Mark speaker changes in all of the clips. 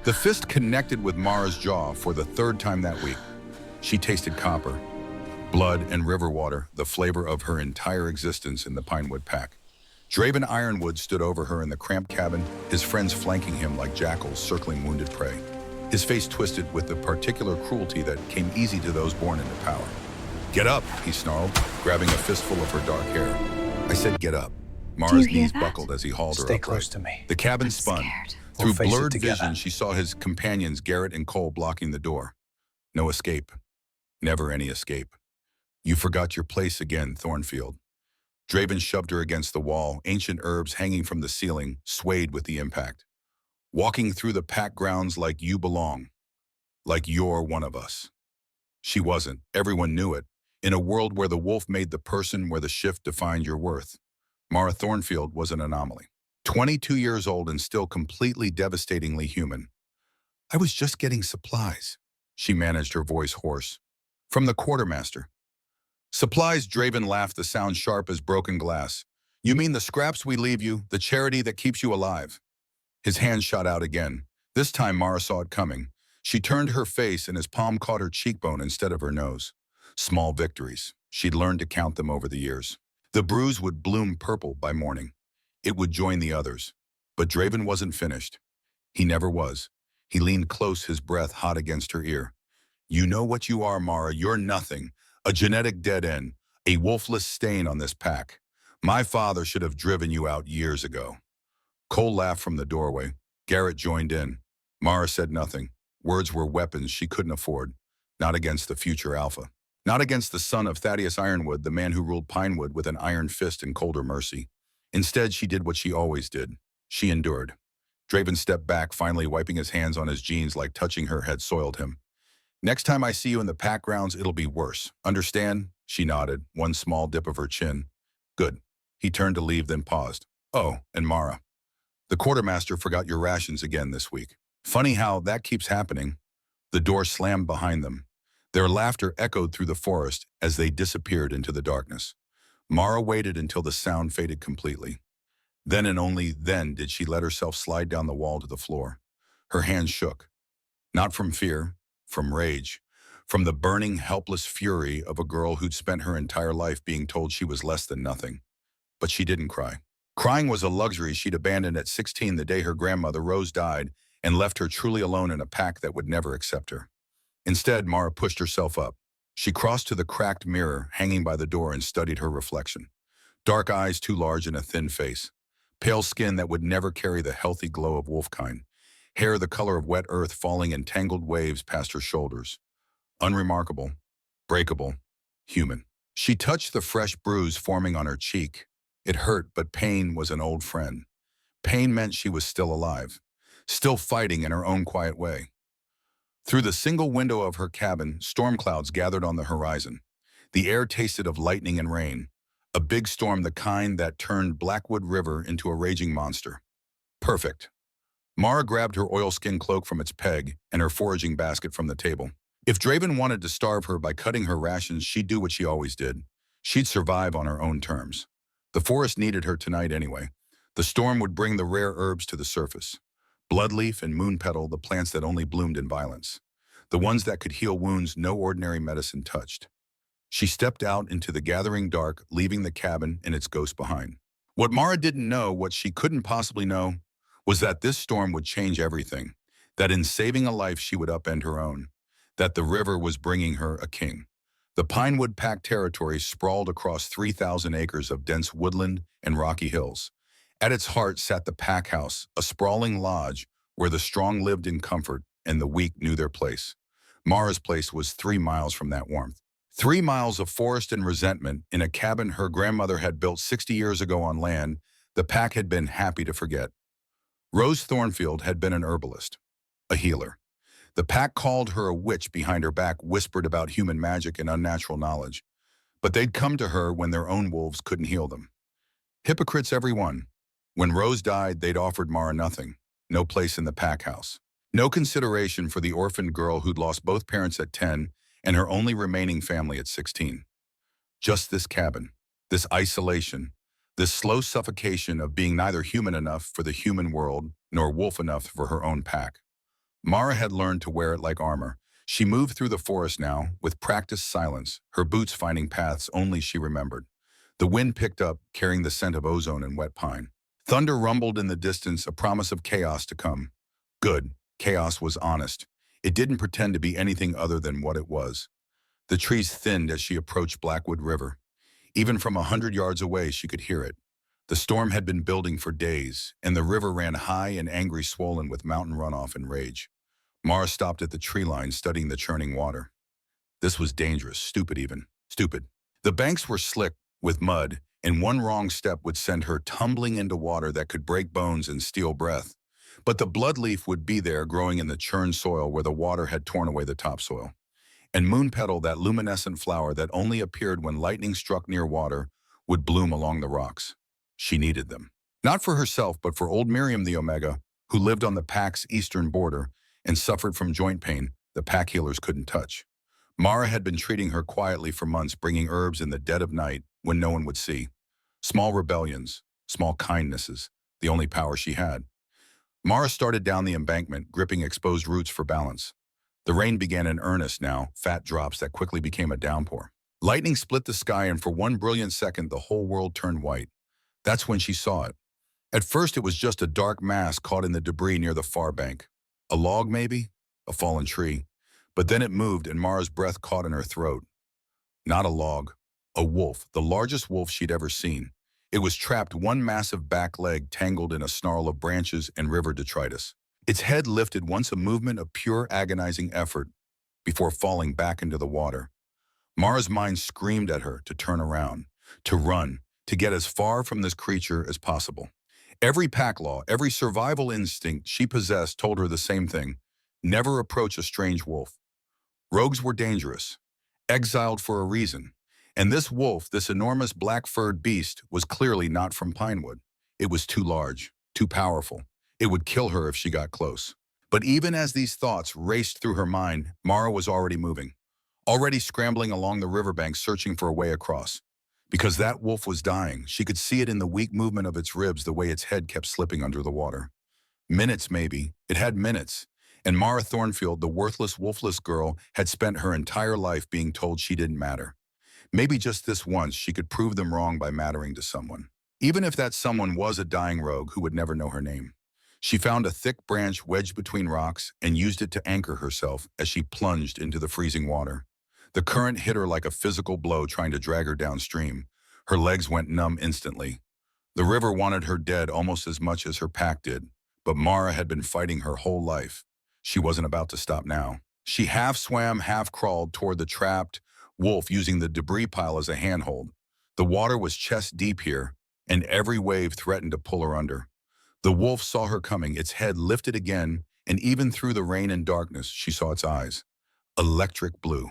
Speaker 1: The fist connected with Mara's jaw for the third time that week. She tasted copper, blood, and river water, the flavor of her entire existence in the Pinewood pack. Draven Ironwood stood over her in the cramped cabin, his friends flanking him like jackals circling wounded prey. His face twisted with the particular cruelty that came easy to those born into power. "Get up," he snarled, grabbing a fistful of her dark hair. "I said get up." Mara's knees buckled as he hauled her
Speaker 2: Stay
Speaker 1: upright.
Speaker 2: close to me.
Speaker 1: The cabin spun.
Speaker 3: Scared.
Speaker 1: Through
Speaker 2: We'll face it
Speaker 1: blurred
Speaker 2: together.
Speaker 1: vision, she saw his companions, Garrett and Cole, blocking the door. No escape. Never any escape. "You forgot your place again, Thornfield." Draven shoved her against the wall, ancient herbs hanging from the ceiling, swayed with the impact. "Walking through the pack grounds like you belong. Like you're one of us." She wasn't. Everyone knew it. In a world where the wolf made the person, where the shift defined your worth, Mara Thornfield was an anomaly. 22 years old and still completely devastatingly human. "I was just getting supplies," she managed, her voice hoarse. "From the quartermaster." "Supplies?" Draven laughed, the sound sharp as broken glass. "You mean the scraps we leave you, the charity that keeps you alive?" His hand shot out again. This time Mara saw it coming. She turned her face and his palm caught her cheekbone instead of her nose. Small victories. She'd learned to count them over the years. The bruise would bloom purple by morning. It would join the others. But Draven wasn't finished. He never was. He leaned close, his breath hot against her ear. "You know what you are, Mara. You're nothing. A genetic dead end. A wolfless stain on this pack. My father should have driven you out years ago." Cole laughed from the doorway. Garrett joined in. Mara said nothing. Words were weapons she couldn't afford. Not against the future Alpha. Not against the son of Thaddeus Ironwood, the man who ruled Pinewood with an iron fist and colder mercy. Instead, she did what she always did. She endured. Draven stepped back, finally wiping his hands on his jeans like touching her had soiled him. "Next time I see you in the pack grounds, it'll be worse. Understand?" She nodded, one small dip of her chin. "Good." He turned to leave, then paused. "Oh, and Mara. The quartermaster forgot your rations again this week. Funny how that keeps happening." The door slammed behind them. Their laughter echoed through the forest as they disappeared into the darkness. Mara waited until the sound faded completely. Then and only then did she let herself slide down the wall to the floor. Her hands shook. Not from fear, from rage. From the burning, helpless fury of a girl who'd spent her entire life being told she was less than nothing. But she didn't cry. Crying was a luxury she'd abandoned at 16 the day her grandmother, Rose, died and left her truly alone in a pack that would never accept her. Instead, Mara pushed herself up. She crossed to the cracked mirror hanging by the door and studied her reflection. Dark eyes too large in a thin face. Pale skin that would never carry the healthy glow of wolfkind. Hair the color of wet earth falling in tangled waves past her shoulders. Unremarkable, breakable, human. She touched the fresh bruise forming on her cheek. It hurt, but pain was an old friend. Pain meant she was still alive, still fighting in her own quiet way. Through the single window of her cabin, storm clouds gathered on the horizon. The air tasted of lightning and rain. A big storm, the kind that turned Blackwood River into a raging monster. Perfect. Mara grabbed her oilskin cloak from its peg and her foraging basket from the table. If Draven wanted to starve her by cutting her rations, she'd do what she always did. She'd survive on her own terms. The forest needed her tonight anyway. The storm would bring the rare herbs to the surface. Bloodleaf and moonpetal, the plants that only bloomed in violence. The ones that could heal wounds no ordinary medicine touched. She stepped out into the gathering dark, leaving the cabin and its ghost behind. What Mara didn't know, what she couldn't possibly know, was that this storm would change everything. That in saving a life, she would upend her own. That the river was bringing her a king. The Pinewood Pack territory sprawled across 3,000 acres of dense woodland and rocky hills. At its heart sat the pack house, a sprawling lodge where the strong lived in comfort and the weak knew their place. Mara's place was 3 miles from that warmth. 3 miles of forest and resentment in a cabin her grandmother had built 60 years ago on land the pack had been happy to forget. Rose Thornfield had been an herbalist, a healer. The pack called her a witch behind her back, whispered about human magic and unnatural knowledge. But they'd come to her when their own wolves couldn't heal them. Hypocrites, every one. When Rose died, they'd offered Mara nothing. No place in the pack house. No consideration for the orphaned girl who'd lost both parents at 10 and her only remaining family at 16. Just this cabin, this isolation, this slow suffocation of being neither human enough for the human world nor wolf enough for her own pack. Mara had learned to wear it like armor. She moved through the forest now, with practiced silence, her boots finding paths only she remembered. The wind picked up, carrying the scent of ozone and wet pine. Thunder rumbled in the distance, a promise of chaos to come. Good. Chaos was honest. It didn't pretend to be anything other than what it was. The trees thinned as she approached Blackwood River. Even from 100 yards away, she could hear it. The storm had been building for days, and the river ran high and angry, swollen with mountain runoff and rage. Mara stopped at the tree line, studying the churning water. This was dangerous, stupid even. Stupid. The banks were slick with mud, and one wrong step would send her tumbling into water that could break bones and steal breath. But the bloodleaf would be there, growing in the churned soil where the water had torn away the topsoil. And moon petal, that luminescent flower that only appeared when lightning struck near water, would bloom along the rocks. She needed them. Not for herself, but for old Miriam the Omega, who lived on the pack's eastern border and suffered from joint pain the pack healers couldn't touch. Mara had been treating her quietly for months, bringing herbs in the dead of night when no one would see. Small rebellions, small kindnesses, the only power she had. Mara started down the embankment, gripping exposed roots for balance. The rain began in earnest now, fat drops that quickly became a downpour. Lightning split the sky, and for one brilliant second, the whole world turned white. That's when she saw it. At first, it was just a dark mass caught in the debris near the far bank. A log, maybe? A fallen tree. But then it moved, and Mara's breath caught in her throat. Not a log. A wolf, the largest wolf she'd ever seen. It was trapped, one massive back leg tangled in a snarl of branches and river detritus. Its head lifted once, a movement of pure agonizing effort, before falling back into the water. Mara's mind screamed at her to turn around, to run, to get as far from this creature as possible. Every pack law, every survival instinct she possessed told her the same thing: never approach a strange wolf. Rogues were dangerous, exiled for a reason. And this wolf, this enormous black-furred beast, was clearly not from Pinewood. It was too large, too powerful. It would kill her if she got close. But even as these thoughts raced through her mind, Mara was already moving, already scrambling along the riverbank, searching for a way across. Because that wolf was dying. She could see it in the weak movement of its ribs, the way its head kept slipping under the water. Minutes, maybe. It had minutes. And Mara Thornfield, the worthless, wolfless girl, had spent her entire life being told she didn't matter. Maybe just this once she could prove them wrong by mattering to someone. Even if that someone was a dying rogue who would never know her name. She found a thick branch wedged between rocks and used it to anchor herself as she plunged into the freezing water. The current hit her like a physical blow, trying to drag her downstream. Her legs went numb instantly. The river wanted her dead almost as much as her pack did, but Mara had been fighting her whole life. She wasn't about to stop now. She half swam, half crawled toward the trapped wolf, using the debris pile as a handhold. The water was chest deep here, and every wave threatened to pull her under. The wolf saw her coming, its head lifted again, and even through the rain and darkness, she saw its eyes. Electric blue,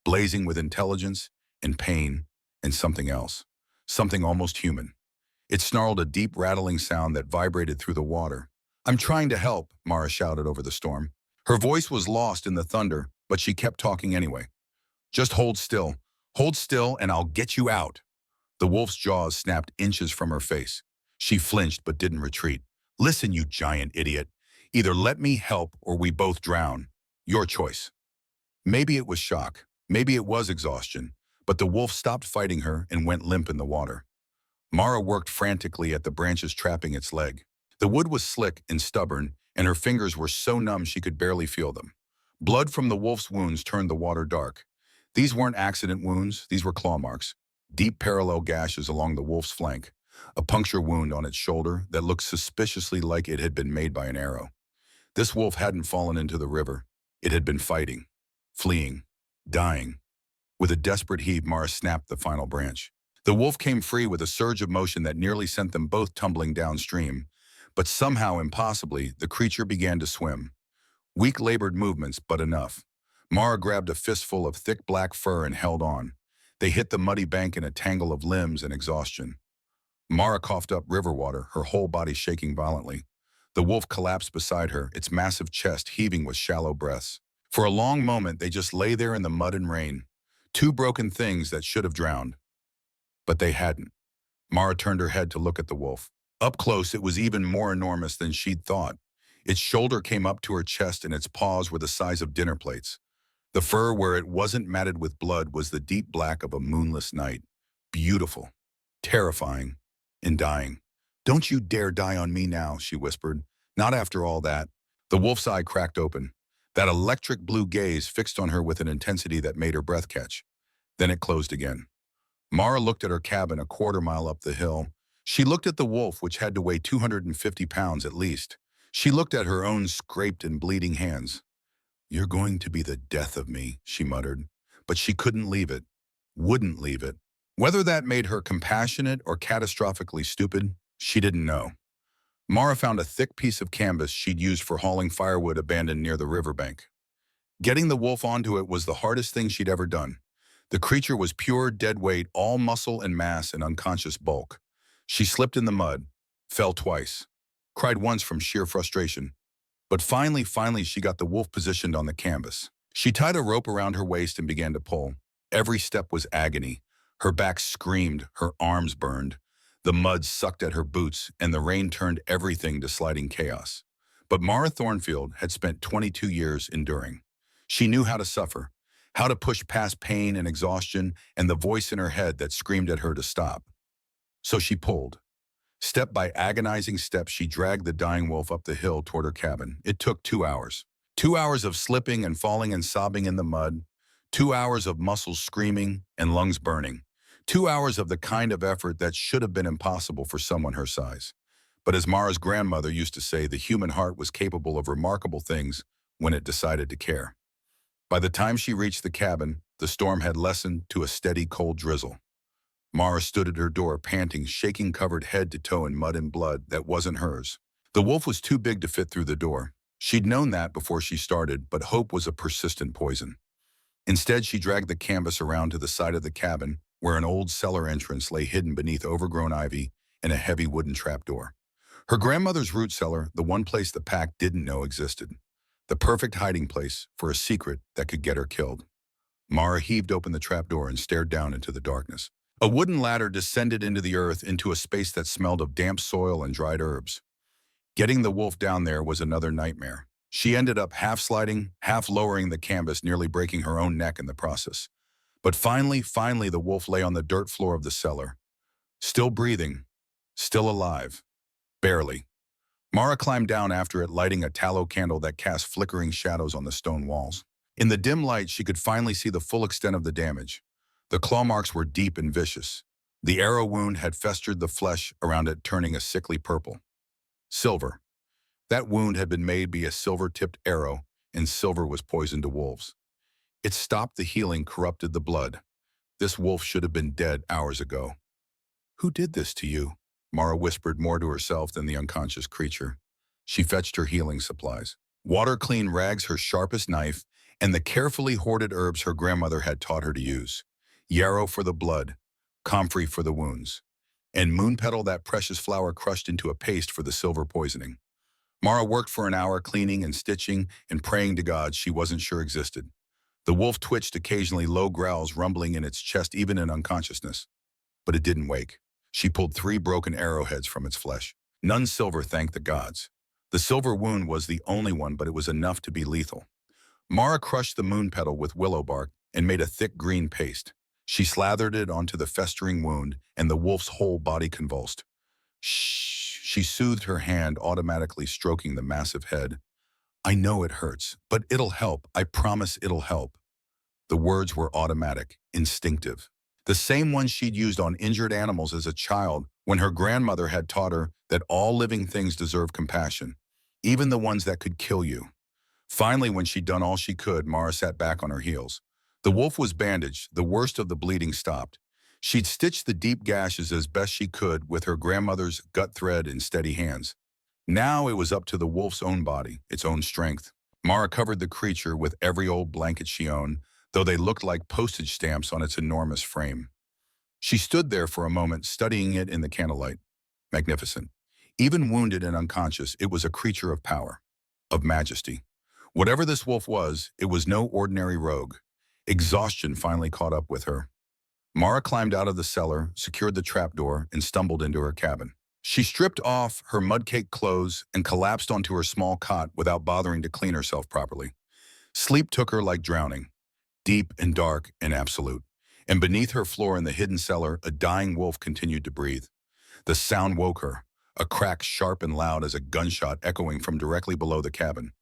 Speaker 1: blazing with intelligence and pain and something else, something almost human. It snarled, a deep rattling sound that vibrated through the water. "I'm trying to help," Mara shouted over the storm. Her voice was lost in the thunder, but she kept talking anyway. "Just hold still, and I'll get you out." The wolf's jaws snapped inches from her face. She flinched but didn't retreat. "Listen, you giant idiot. Either let me help or we both drown. Your choice." Maybe it was shock. Maybe it was exhaustion, but the wolf stopped fighting her and went limp in the water. Mara worked frantically at the branches trapping its leg. The wood was slick and stubborn, and her fingers were so numb she could barely feel them. Blood from the wolf's wounds turned the water dark. These weren't accident wounds, these were claw marks. Deep parallel gashes along the wolf's flank. A puncture wound on its shoulder that looked suspiciously like it had been made by an arrow. This wolf hadn't fallen into the river. It had been fighting, fleeing, dying. With a desperate heave, Mara snapped the final branch. The wolf came free with a surge of motion that nearly sent them both tumbling downstream. But somehow, impossibly, the creature began to swim. Weak, labored movements, but enough. Mara grabbed a fistful of thick black fur and held on. They hit the muddy bank in a tangle of limbs and exhaustion. Mara coughed up river water, her whole body shaking violently. The wolf collapsed beside her, its massive chest heaving with shallow breaths. For a long moment, they just lay there in the mud and rain. Two broken things that should have drowned. But they hadn't. Mara turned her head to look at the wolf. Up close, it was even more enormous than she'd thought. Its shoulder came up to her chest and its paws were the size of dinner plates. The fur where it wasn't matted with blood was the deep black of a moonless night. Beautiful, terrifying, and dying. "Don't you dare die on me now," she whispered. "Not after all that." The wolf's eye cracked open. That electric blue gaze fixed on her with an intensity that made her breath catch. Then it closed again. Mara looked at her cabin a quarter-mile up the hill. She looked at the wolf, which had to weigh 250 pounds at least. She looked at her own scraped and bleeding hands. "You're going to be the death of me," she muttered. But she couldn't leave it. Wouldn't leave it. Whether that made her compassionate or catastrophically stupid, she didn't know. Mara found a thick piece of canvas she'd used for hauling firewood abandoned near the riverbank. Getting the wolf onto it was the hardest thing she'd ever done. The creature was pure dead weight, all muscle and mass and unconscious bulk. She slipped in the mud, fell twice, cried once from sheer frustration. But finally she got the wolf positioned on the canvas. She tied a rope around her waist and began to pull. Every step was agony. Her back screamed, her arms burned. The mud sucked at her boots, and the rain turned everything to sliding chaos. But Mara Thornfield had spent 22 years enduring. She knew how to suffer, how to push past pain and exhaustion and the voice in her head that screamed at her to stop. So she pulled. Step by agonizing step, she dragged the dying wolf up the hill toward her cabin. It took 2 hours. 2 hours of slipping and falling and sobbing in the mud. 2 hours of muscles screaming and lungs burning. 2 hours of the kind of effort that should have been impossible for someone her size. But as Mara's grandmother used to say, the human heart was capable of remarkable things when it decided to care. By the time she reached the cabin, the storm had lessened to a steady cold drizzle. Mara stood at her door, panting, shaking, covered head to toe in mud and blood that wasn't hers. The wolf was too big to fit through the door. She'd known that before she started, but hope was a persistent poison. Instead, she dragged the canvas around to the side of the cabin, where an old cellar entrance lay hidden beneath overgrown ivy and a heavy wooden trapdoor. Her grandmother's root cellar, the one place the pack didn't know existed. The perfect hiding place for a secret that could get her killed. Mara heaved open the trapdoor and stared down into the darkness. A wooden ladder descended into the earth, into a space that smelled of damp soil and dried herbs. Getting the wolf down there was another nightmare. She ended up half sliding, half lowering the canvas, nearly breaking her own neck in the process. But finally, the wolf lay on the dirt floor of the cellar. Still breathing, still alive. Barely. Mara climbed down after it, lighting a tallow candle that cast flickering shadows on the stone walls. In the dim light, she could finally see the full extent of the damage. The claw marks were deep and vicious. The arrow wound had festered the flesh around it, turning a sickly purple. Silver. That wound had been made by a silver-tipped arrow, and silver was poison to wolves. It stopped the healing, corrupted the blood. This wolf should have been dead hours ago. "Who did this to you?" Mara whispered, more to herself than the unconscious creature. She fetched her healing supplies. Water-clean rags, her sharpest knife, and the carefully hoarded herbs her grandmother had taught her to use. Yarrow for the blood, comfrey for the wounds, and moon petal, that precious flower crushed into a paste for the silver poisoning. Mara worked for an hour, cleaning and stitching and praying to gods she wasn't sure existed. The wolf twitched occasionally, low growls rumbling in its chest even in unconsciousness. But it didn't wake. She pulled 3 broken arrowheads from its flesh. None silver, thank the gods. The silver wound was the only one, but it was enough to be lethal. Mara crushed the moon petal with willow bark and made a thick green paste. She slathered it onto the festering wound, and the wolf's whole body convulsed. "Shh," she soothed her hand, automatically stroking the massive head. "I know it hurts, but it'll help. I promise it'll help." The words were automatic, instinctive. The same ones she'd used on injured animals as a child when her grandmother had taught her that all living things deserve compassion, even the ones that could kill you. Finally, when she'd done all she could, Mara sat back on her heels. The wolf was bandaged, the worst of the bleeding stopped. She'd stitched the deep gashes as best she could with her grandmother's gut thread and steady hands. Now it was up to the wolf's own body, its own strength. Mara covered the creature with every old blanket she owned, though they looked like postage stamps on its enormous frame. She stood there for a moment, studying it in the candlelight. Magnificent. Even wounded and unconscious, it was a creature of power, of majesty. Whatever this wolf was, it was no ordinary rogue. Exhaustion finally caught up with her. Mara climbed out of the cellar, secured the trapdoor, and stumbled into her cabin. She stripped off her mud-caked clothes and collapsed onto her small cot without bothering to clean herself properly. Sleep took her like drowning, deep and dark and absolute. And beneath her floor in the hidden cellar, a dying wolf continued to breathe. The sound woke her, a crack sharp and loud as a gunshot echoing from directly below the cabin.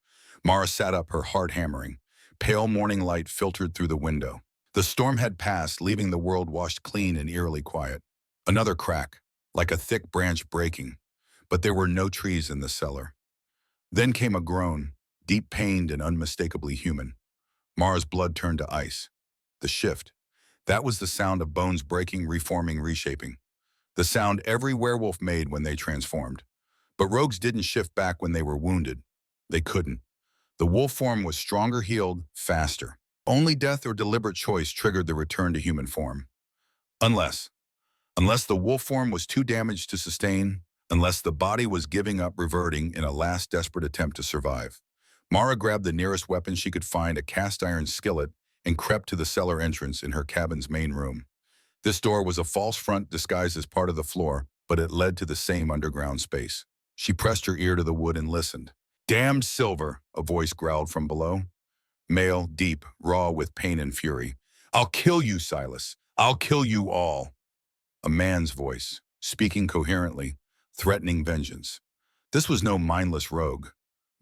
Speaker 1: Mara sat up, her heart hammering. Pale morning light filtered through the window. The storm had passed, leaving the world washed clean and eerily quiet. Another crack, like a thick branch breaking, but there were no trees in the cellar. Then came a groan, deep-pained and unmistakably human. Mara's blood turned to ice. The shift. That was the sound of bones breaking, reforming, reshaping. The sound every werewolf made when they transformed. But rogues didn't shift back when they were wounded. They couldn't. The wolf form was stronger, healed, faster. Only death or deliberate choice triggered the return to human form. Unless the wolf form was too damaged to sustain, unless the body was giving up, reverting in a last desperate attempt to survive. Mara grabbed the nearest weapon she could find, a cast-iron skillet, and crept to the cellar entrance in her cabin's main room. This door was a false front disguised as part of the floor, but it led to the same underground space. She pressed her ear to the wood and listened. "Damned silver," a voice growled from below. Male, deep, raw with pain and fury. "I'll kill you, Silas. I'll kill you all." A man's voice, speaking coherently, threatening vengeance. This was no mindless rogue.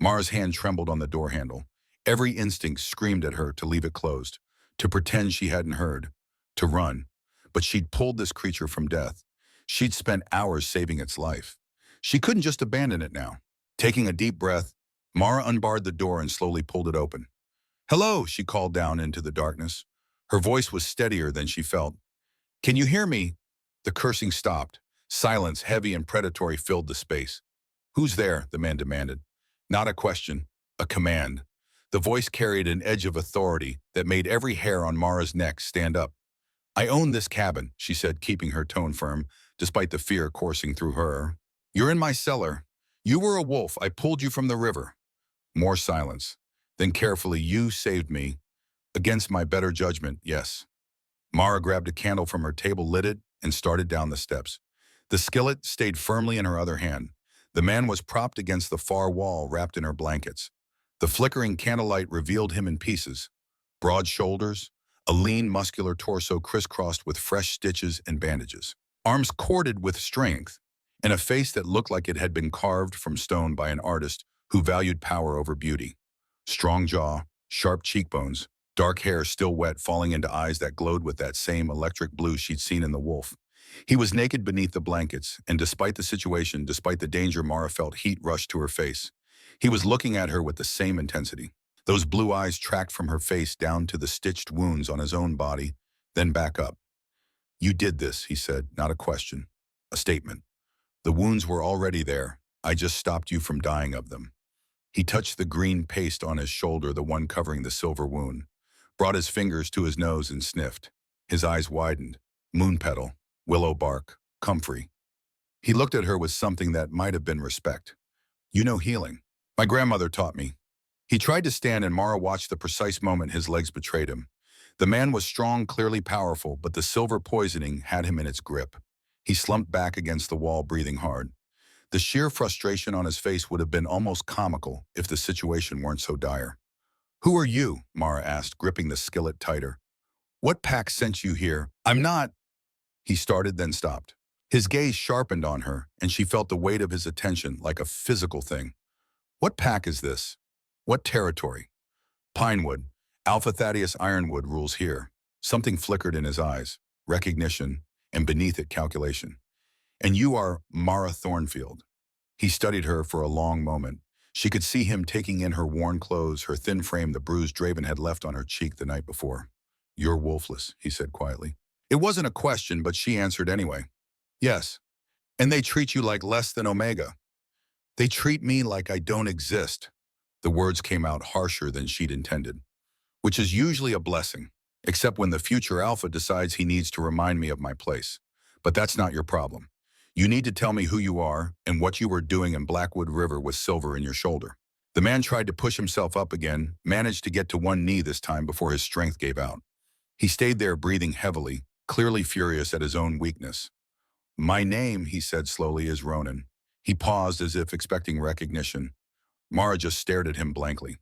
Speaker 1: Mara's hand trembled on the door handle. Every instinct screamed at her to leave it closed, to pretend she hadn't heard, to run. But she'd pulled this creature from death. She'd spent hours saving its life. She couldn't just abandon it now. Taking a deep breath, Mara unbarred the door and slowly pulled it open. "Hello," she called down into the darkness. Her voice was steadier than she felt. "Can you hear me?" The cursing stopped. Silence, heavy and predatory, filled the space. "Who's there?" the man demanded. Not a question, a command. The voice carried an edge of authority that made every hair on Mara's neck stand up. "I own this cabin," she said, keeping her tone firm, despite the fear coursing through her. "You're in my cellar. You were a wolf. I pulled you from the river." More silence. Then carefully, "You saved me. Against my better judgment, yes." Mara grabbed a candle from her table, lit it, and started down the steps. The skillet stayed firmly in her other hand. The man was propped against the far wall, wrapped in her blankets. The flickering candlelight revealed him in pieces. Broad shoulders, a lean, muscular torso crisscrossed with fresh stitches and bandages. Arms corded with strength, and a face that looked like it had been carved from stone by an artist who valued power over beauty. Strong jaw, sharp cheekbones, dark hair still wet falling into eyes that glowed with that same electric blue she'd seen in the wolf. He was naked beneath the blankets, and despite the situation, despite the danger, Mara felt heat rush to her face. He was looking at her with the same intensity. Those blue eyes tracked from her face down to the stitched wounds on his own body, then back up. "You did this," he said, not a question, a statement. "The wounds were already there. I just stopped you from dying of them." He touched the green paste on his shoulder, the one covering the silver wound, brought his fingers to his nose and sniffed. His eyes widened. Moon petal, willow bark, comfrey. He looked at her with something that might have been respect. "You know healing. My grandmother taught me." He tried to stand, and Mara watched the precise moment his legs betrayed him. The man was strong, clearly powerful, but the silver poisoning had him in its grip. He slumped back against the wall, breathing hard. The sheer frustration on his face would have been almost comical if the situation weren't so dire. "Who are you?" Mara asked, gripping the skillet tighter. "What pack sent you here?" "I'm not—" he started, then stopped. His gaze sharpened on her, and she felt the weight of his attention like a physical thing. "What pack is this? What territory?" "Pinewood. Alpha Thaddeus Ironwood rules here." Something flickered in his eyes. Recognition, and beneath it, calculation. "And you are Mara Thornfield." He studied her for a long moment. She could see him taking in her worn clothes, her thin frame, the bruise Draven had left on her cheek the night before. "You're wolfless," he said quietly. It wasn't a question, but she answered anyway. "Yes. And they treat you like less than Omega." "They treat me like I don't exist." The words came out harsher than she'd intended. "Which is usually a blessing, except when the future Alpha decides he needs to remind me of my place. But that's not your problem. You need to tell me who you are and what you were doing in Blackwood River with silver in your shoulder." The man tried to push himself up again, managed to get to one knee this time before his strength gave out. He stayed there, breathing heavily, clearly furious at his own weakness. My name, he said slowly, is Ronan. He paused as if expecting recognition. Mara just stared at him blankly.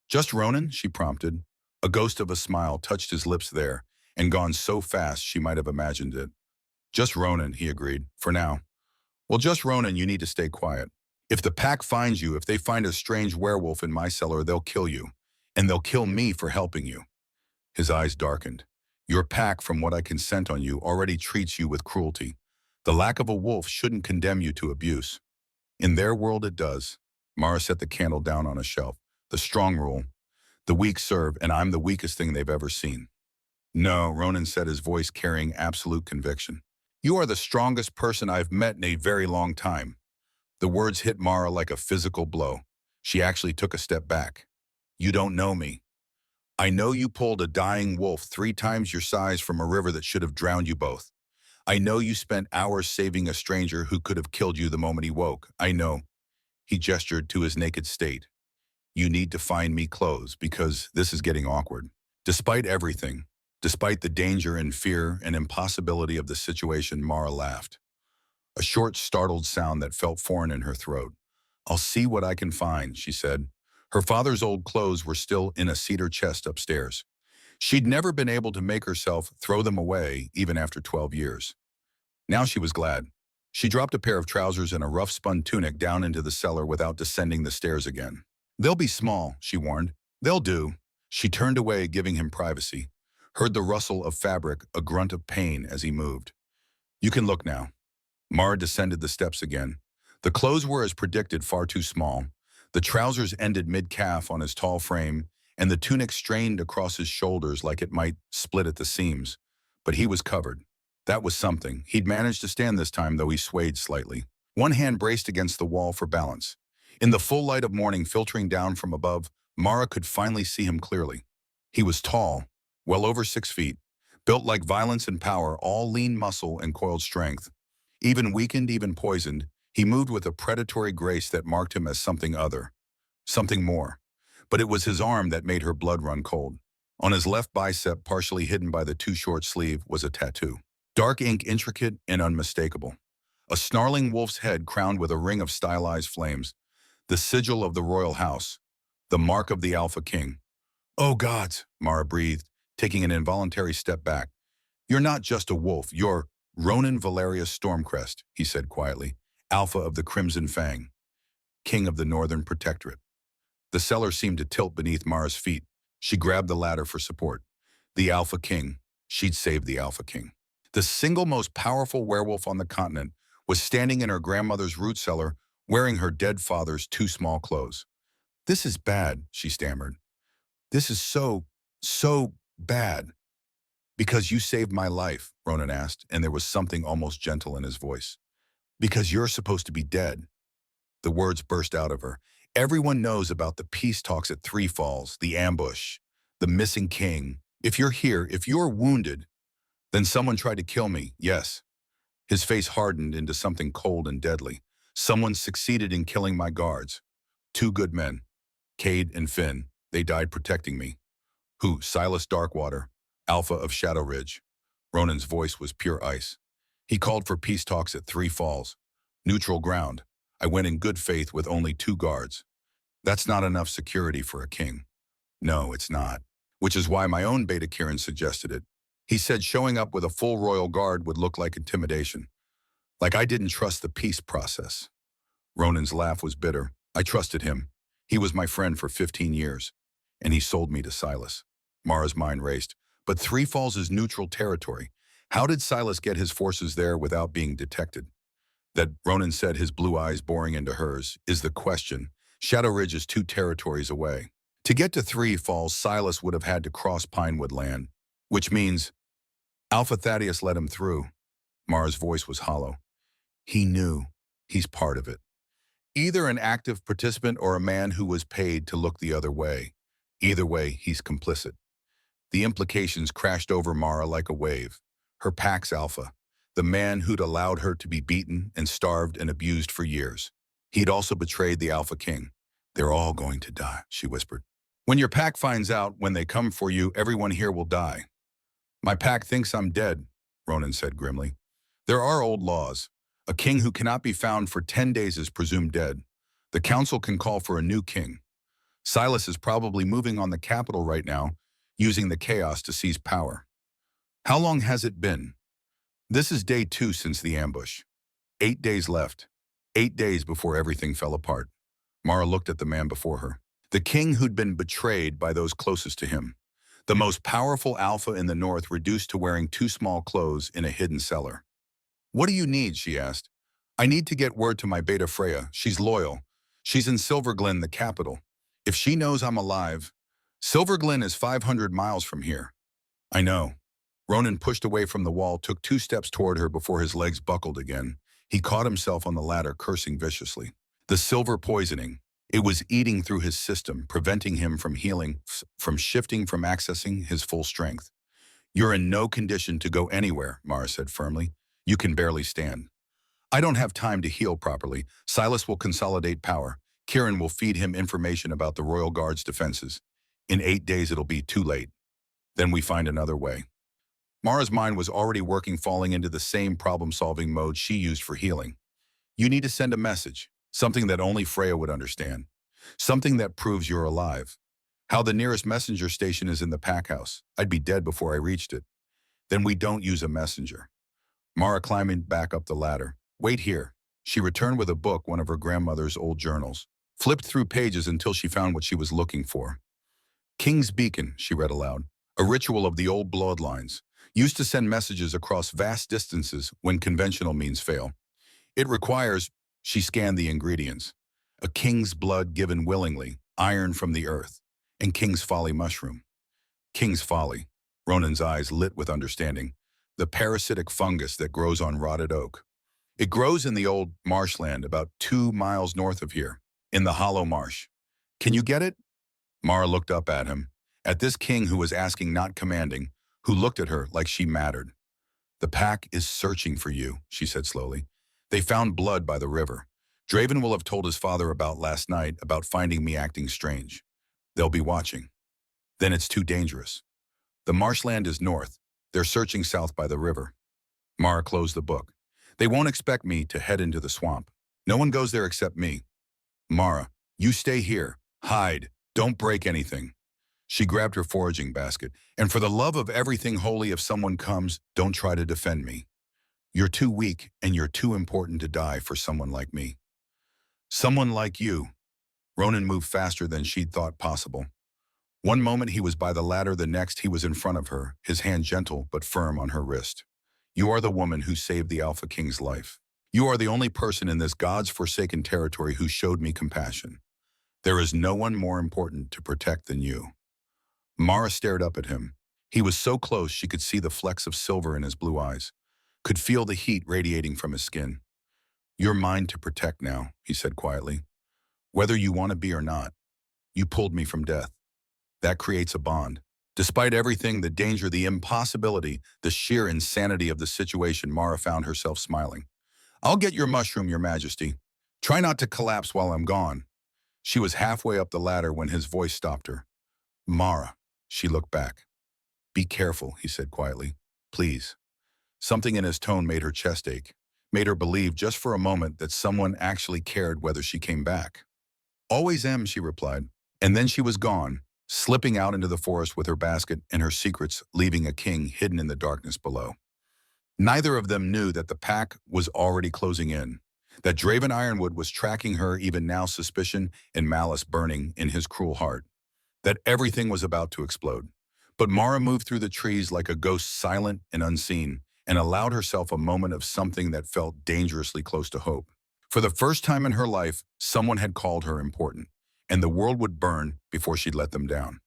Speaker 1: Just Ronan, she prompted. A ghost of a smile touched his lips there, and gone so fast she might have imagined it. Just Ronan, he agreed, for now. Well, just Ronan, you need to stay quiet. If the pack finds you, if they find a strange werewolf in my cellar, they'll kill you. And they'll kill me for helping you. His eyes darkened. Your pack, from what I can scent on you, already treats you with cruelty. The lack of a wolf shouldn't condemn you to abuse. In their world, it does. Mara set the candle down on a shelf. The strong rule. The weak serve, and I'm the weakest thing they've ever seen. No, Ronan said, his voice carrying absolute conviction. You are the strongest person I've met in a very long time. The words hit Mara like a physical blow. She actually took a step back. You don't know me. I know you pulled a dying wolf 3 times your size from a river that should have drowned you both. I know you spent hours saving a stranger who could have killed you the moment he woke. I know. He gestured to his naked state. You need to find me clothes because this is getting awkward. Despite everything, despite the danger and fear and impossibility of the situation, Mara laughed. A short, startled sound that felt foreign in her throat. I'll see what I can find, she said. Her father's old clothes were still in a cedar chest upstairs. She'd never been able to make herself throw them away, even after 12 years. Now she was glad. She dropped a pair of trousers and a rough spun tunic down into the cellar without descending the stairs again. They'll be small, she warned. They'll do. She turned away, giving him privacy. Heard the rustle of fabric, a grunt of pain as he moved. You can look now. Mara descended the steps again. The clothes were as predicted, far too small. The trousers ended mid-calf on his tall frame, and the tunic strained across his shoulders like it might split at the seams. But he was covered. That was something. He'd managed to stand this time, though he swayed slightly. One hand braced against the wall for balance. In the full light of morning filtering down from above, Mara could finally see him clearly. He was tall, well over 6 feet, built like violence and power, all lean muscle and coiled strength. Even weakened, even poisoned, he moved with a predatory grace that marked him as something other, something more. But it was his arm that made her blood run cold. On his left bicep, partially hidden by the too short sleeve, was a tattoo. Dark ink, intricate and unmistakable. A snarling wolf's head crowned with a ring of stylized flames. The sigil of the royal house. The mark of the AlphaKing. Oh gods, Mara breathed, taking an involuntary step back. You're not just a wolf, you're Ronan Valerius Stormcrest, he said quietly. Alpha of the Crimson Fang. King of the Northern Protectorate. The cellar seemed to tilt beneath Mara's feet. She grabbed the ladder for support. The AlphaKing. She'd saved the AlphaKing. The single most powerful werewolf on the continent was standing in her grandmother's root cellar, wearing her dead father's too small clothes. This is bad, she stammered. This is so bad. Because you saved my life, Ronan asked, and there was something almost gentle in his voice. Because you're supposed to be dead. The words burst out of her. Everyone knows about the peace talks at Three Falls, the ambush, the missing king. If you're here, if you're wounded, then someone tried to kill me, yes. His face hardened into something cold and deadly. Someone succeeded in killing my guards. 2 good men, Cade and Finn. They died protecting me. Who? Silas Darkwater, Alpha of Shadow Ridge. Ronan's voice was pure ice. He called for peace talks at Three Falls. Neutral ground. I went in good faith with only 2 guards. That's not enough security for a king. No, it's not. Which is why my own Beta Kirin suggested it. He said showing up with a full royal guard would look like intimidation. Like I didn't trust the peace process. Ronan's laugh was bitter. I trusted him. He was my friend for 15 years. And he sold me to Silas. Mara's mind raced. But Three Falls is neutral territory. How did Silas get his forces there without being detected? That, Ronan said, his blue eyes boring into hers, is the question. Shadow Ridge is 2 territories away. To get to Three Falls, Silas would have had to cross Pinewood land. Which means Alpha Thaddeus let him through. Mara's voice was hollow. He knew. He's part of it. Either an active participant or a man who was paid to look the other way. Either way, he's complicit. The implications crashed over Mara like a wave. Her pack's Alpha, the man who'd allowed her to be beaten and starved and abused for years. He'd also betrayed the AlphaKing. They're all going to die, she whispered. When your pack finds out, when they come for you, everyone here will die. My pack thinks I'm dead, Ronan said grimly. There are old laws. A king who cannot be found for 10 days is presumed dead. The council can call for a new king. Silas is probably moving on the capital right now, using the chaos to seize power. How long has it been? This is day 2 since the ambush. 8 days left. 8 days before everything fell apart. Mara looked at the man before her. The king who'd been betrayed by those closest to him. The most powerful alpha in the north reduced to wearing 2 small clothes in a hidden cellar. What do you need? She asked. I need to get word to my beta Freya. She's loyal. She's in Silverglen, the capital. If she knows I'm alive, Silverglen is 500 miles from here. I know. Ronan pushed away from the wall, took 2 steps toward her before his legs buckled again. He caught himself on the ladder, cursing viciously. The silver poisoning. It was eating through his system, preventing him from healing, from shifting, from accessing his full strength. You're in no condition to go anywhere, Mara said firmly. You can barely stand. I don't have time to heal properly. Silas will consolidate power. Kieran will feed him information about the Royal Guard's defenses. In 8 days, it'll be too late. Then we find another way. Mara's mind was already working, falling into the same problem-solving mode she used for healing. You need to send a message, something that only Freya would understand, something that proves you're alive. How the nearest messenger station is in the pack house. I'd be dead before I reached it. Then we don't use a messenger. Mara climbing back up the ladder. Wait here. She returned with a book, one of her grandmother's old journals, flipped through pages until she found what she was looking for. King's Beacon, she read aloud, a ritual of the old bloodlines, used to send messages across vast distances when conventional means fail. It requires, she scanned the ingredients, a king's blood given willingly, iron from the earth, and king's folly mushroom. King's folly. Ronan's eyes lit with understanding. The parasitic fungus that grows on rotted oak. It grows in the old marshland about 2 miles north of here, in the hollow marsh. Can you get it? Mara looked up at him, at this king who was asking, not commanding, who looked at her like she mattered. The pack is searching for you, she said slowly. They found blood by the river. Draven will have told his father about last night, about finding me acting strange. They'll be watching. Then it's too dangerous. The marshland is north. They're searching south by the river. Mara closed the book. They won't expect me to head into the swamp. No one goes there except me. Mara, you stay here. Hide. Don't break anything. She grabbed her foraging basket. And for the love of everything holy, if someone comes, don't try to defend me. You're too weak and you're too important to die for someone like me. Someone like you. Ronan moved faster than she'd thought possible. One moment he was by the ladder, the next he was in front of her, his hand gentle but firm on her wrist. You are the woman who saved the AlphaKing's life. You are the only person in this God's forsaken territory who showed me compassion. There is no one more important to protect than you. Mara stared up at him. He was so close she could see the flecks of silver in his blue eyes, could feel the heat radiating from his skin. You're mine to protect now, he said quietly. Whether you want to be or not, you pulled me from death. That creates a bond. Despite everything, the danger, the impossibility, the sheer insanity of the situation, Mara found herself smiling. I'll get your mushroom, Your Majesty. Try not to collapse while I'm gone. She was halfway up the ladder when his voice stopped her. Mara, she looked back. Be careful, he said quietly. Please. Something in his tone made her chest ache, made her believe just for a moment that someone actually cared whether she came back. Always am, she replied. And then she was gone, slipping out into the forest with her basket and her secrets, leaving a king hidden in the darkness below. Neither of them knew that the pack was already closing in, that Draven Ironwood was tracking her, even now, suspicion and malice burning in his cruel heart, that everything was about to explode. But Mara moved through the trees like a ghost, silent and unseen, and allowed herself a moment of something that felt dangerously close to hope. For the first time in her life, someone had called her important, and the world would burn before she'd let them down.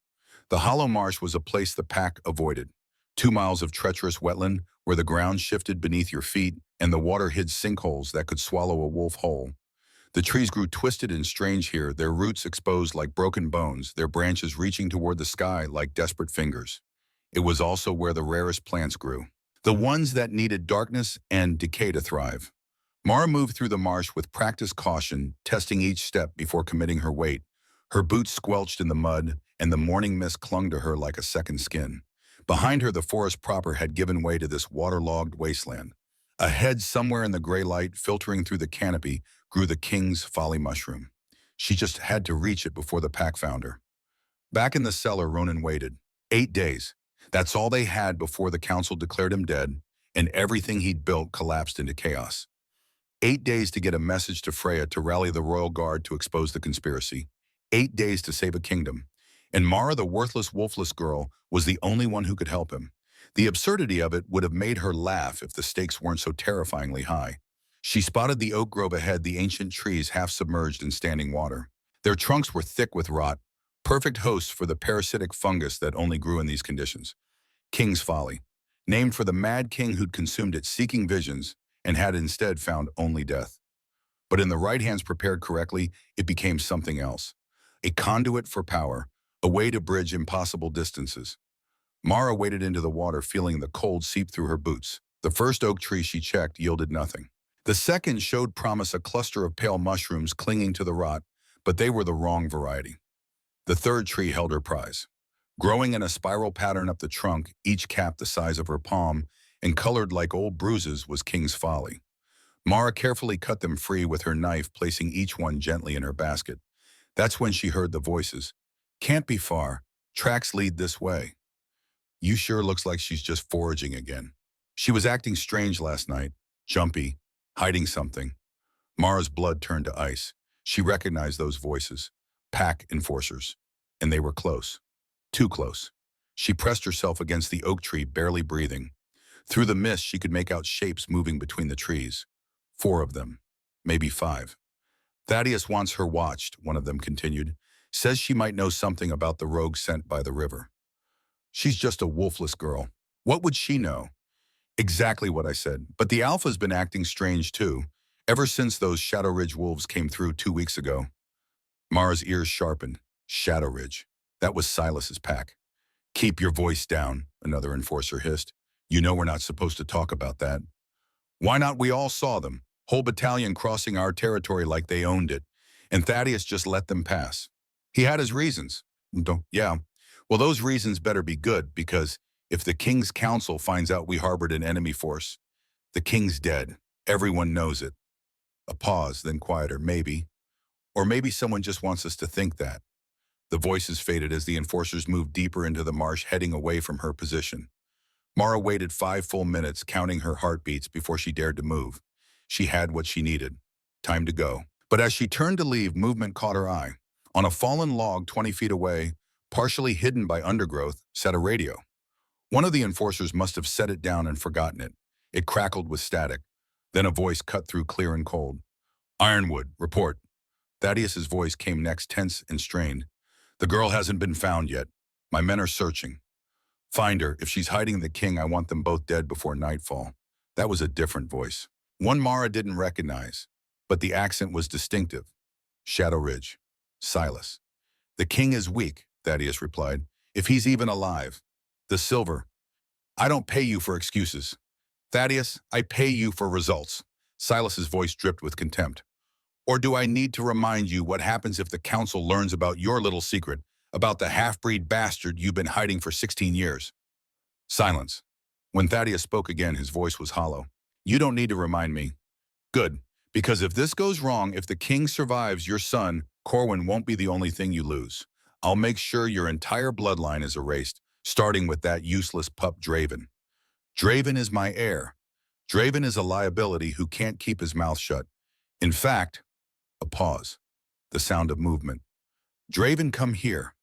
Speaker 1: The hollow marsh was a place the pack avoided. 2 miles of treacherous wetland where the ground shifted beneath your feet and the water hid sinkholes that could swallow a wolf whole. The trees grew twisted and strange here, their roots exposed like broken bones, their branches reaching toward the sky like desperate fingers. It was also where the rarest plants grew, the ones that needed darkness and decay to thrive. Mara moved through the marsh with practiced caution, testing each step before committing her weight. Her boots squelched in the mud, and the morning mist clung to her like a second skin. Behind her, the forest proper had given way to this waterlogged wasteland, Ahead, somewhere in the gray light, filtering through the canopy, grew the king's folly mushroom. She just had to reach it before the pack found her. Back in the cellar, Ronan waited. 8 days. That's all they had before the council declared him dead, and everything he'd built collapsed into chaos. 8 days to get a message to Freya to rally the royal guard to expose the conspiracy. 8 days to save a kingdom. And Mara, the worthless, wolfless girl, was the only one who could help him. The absurdity of it would have made her laugh if the stakes weren't so terrifyingly high. She spotted the oak grove ahead, the ancient trees half submerged in standing water. Their trunks were thick with rot, perfect hosts for the parasitic fungus that only grew in these conditions. King's Folly, named for the mad king who'd consumed it seeking visions and had instead found only death. But in the right hands prepared correctly, it became something else. A conduit for power, a way to bridge impossible distances. Mara waded into the water, feeling the cold seep through her boots. The first oak tree she checked yielded nothing. The second showed promise, a cluster of pale mushrooms clinging to the rot, but they were the wrong variety. The third tree held her prize. Growing in a spiral pattern up the trunk, each cap the size of her palm, and colored like old bruises, was King's Folly. Mara carefully cut them free with her knife, placing each one gently in her basket. That's when she heard the voices. Can't be far. Tracks lead this way. You sure looks like she's just foraging again. She was acting strange last night, jumpy, hiding something. Mara's blood turned to ice. She recognized those voices, pack enforcers, and they were close, too close. She pressed herself against the oak tree, barely breathing. Through the mist, she could make out shapes moving between the trees. 4 of them, maybe 5. Thaddeus wants her watched, one of them continued. Says she might know something about the rogue sent by the river. She's just a wolfless girl. What would she know? Exactly what I said. But the Alpha's been acting strange too, ever since those Shadow Ridge wolves came through 2 weeks ago. Mara's ears sharpened. Shadow Ridge. That was Silas's pack. Keep your voice down, another enforcer hissed. You know we're not supposed to talk about that. Why not? We all saw them. Whole battalion crossing our territory like they owned it. And Thaddeus just let them pass. He had his reasons. Yeah. Well, those reasons better be good, because if the King's Council finds out we harbored an enemy force, the King's dead. Everyone knows it. A pause, then quieter. Maybe. Or maybe someone just wants us to think that. The voices faded as the enforcers moved deeper into the marsh, heading away from her position. Mara waited 5 full minutes, counting her heartbeats before she dared to move. She had what she needed. Time to go. But as she turned to leave, movement caught her eye. On a fallen log 20 feet away, partially hidden by undergrowth, sat a radio. One of the enforcers must have set it down and forgotten it. It crackled with static. Then a voice cut through, clear and cold. Ironwood, report. Thaddeus's voice came next, tense and strained. The girl hasn't been found yet. My men are searching. Find her. If she's hiding the king, I want them both dead before nightfall. That was a different voice. One Mara didn't recognize, but the accent was distinctive. Shadow Ridge. Silas. The king is weak, Thaddeus replied. If he's even alive. The silver. I don't pay you for excuses. Thaddeus, I pay you for results. Silas's voice dripped with contempt. Or do I need to remind you what happens if the council learns about your little secret, about the half-breed bastard you've been hiding for 16 years? Silence. When Thaddeus spoke again, his voice was hollow. You don't need to remind me. Good, because if this goes wrong, if the king survives, your son, Corwin, won't be the only thing you lose. I'll make sure your entire bloodline is erased, starting with that useless pup Draven. Draven is my heir. Draven is a liability who can't keep his mouth shut. In fact, a pause. The sound of movement. Draven, come here.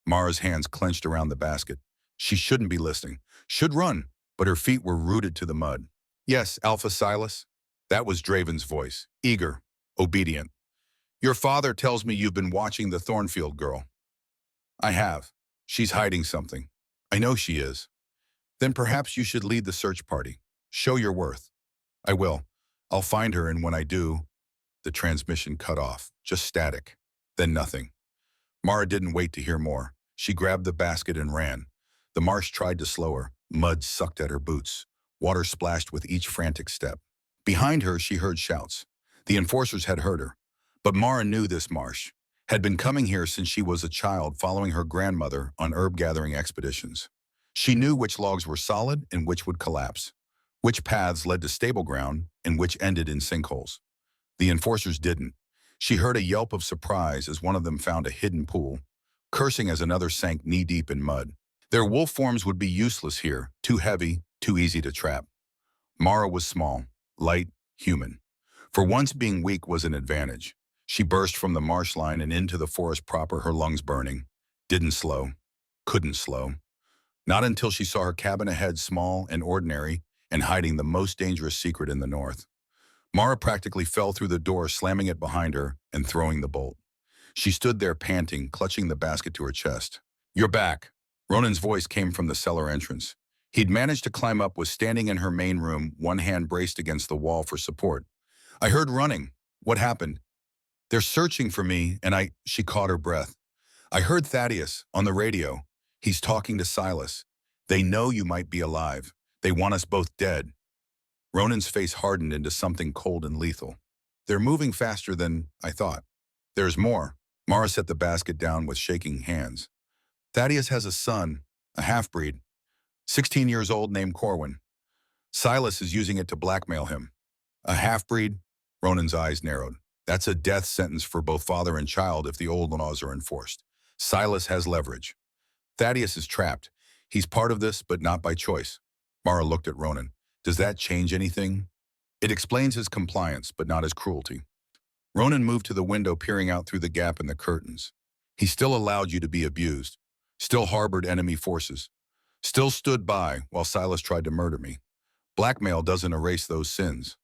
Speaker 1: Mara's hands clenched around the basket. She shouldn't be listening. Should run, but her feet were rooted to the mud. Yes, Alpha Silas. That was Draven's voice. Eager, obedient. Your father tells me you've been watching the Thornfield girl. I have. She's hiding something. I know she is. Then perhaps you should lead the search party. Show your worth. I will. I'll find her, and when I do... The transmission cut off, just static, then nothing. Mara didn't wait to hear more. She grabbed the basket and ran. The marsh tried to slow her. Mud sucked at her boots. Water splashed with each frantic step. Behind her, she heard shouts. The enforcers had heard her. But Mara knew this marsh, had been coming here since she was a child, following her grandmother on herb-gathering expeditions. She knew which logs were solid and which would collapse. Which paths led to stable ground and which ended in sinkholes? The enforcers didn't. She heard a yelp of surprise as one of them found a hidden pool, cursing as another sank knee-deep in mud. Their wolf forms would be useless here, too heavy, too easy to trap. Mara was small, light, human. For once being weak was an advantage. She burst from the marsh line and into the forest proper, her lungs burning. Didn't slow. Couldn't slow. Not until she saw her cabin ahead, small and ordinary, and hiding the most dangerous secret in the north. Mara practically fell through the door, slamming it behind her and throwing the bolt. She stood there panting, clutching the basket to her chest. "You're back." Ronan's voice came from the cellar entrance. He'd managed to climb up, was standing in her main room, one hand braced against the wall for support. "I heard running. What happened?" "They're searching for me, and She caught her breath. "I heard Thaddeus, on the radio. He's talking to Silas. They know you might be alive. They want us both dead." Ronan's face hardened into something cold and lethal. "They're moving faster than I thought." "There's more." Mara set the basket down with shaking hands. "Thaddeus has a son, a half-breed, 16 years old, named Corwin. Silas is using it to blackmail him." "A half-breed?" Ronan's eyes narrowed. "That's a death sentence for both father and child if the old laws are enforced. Silas has leverage. Thaddeus is trapped. He's part of this, but not by choice." Mara looked at Ronan. "Does that change anything?" "It explains his compliance, but not his cruelty." Ronan moved to the window, peering out through the gap in the curtains. "He still allowed you to be abused, still harbored enemy forces, still stood by while Silas tried to murder me. Blackmail doesn't erase those sins."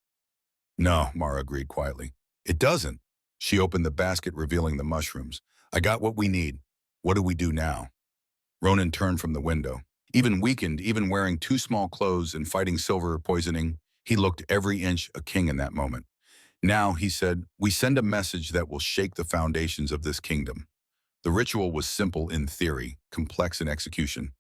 Speaker 1: "No," Mara agreed quietly. "It doesn't." She opened the basket, revealing the mushrooms. "I got what we need. What do we do now?" Ronan turned from the window. Even weakened, even wearing too small clothes and fighting silver poisoning, he looked every inch a king in that moment. "Now," he said, "we send a message that will shake the foundations of this kingdom." The ritual was simple in theory, complex in execution.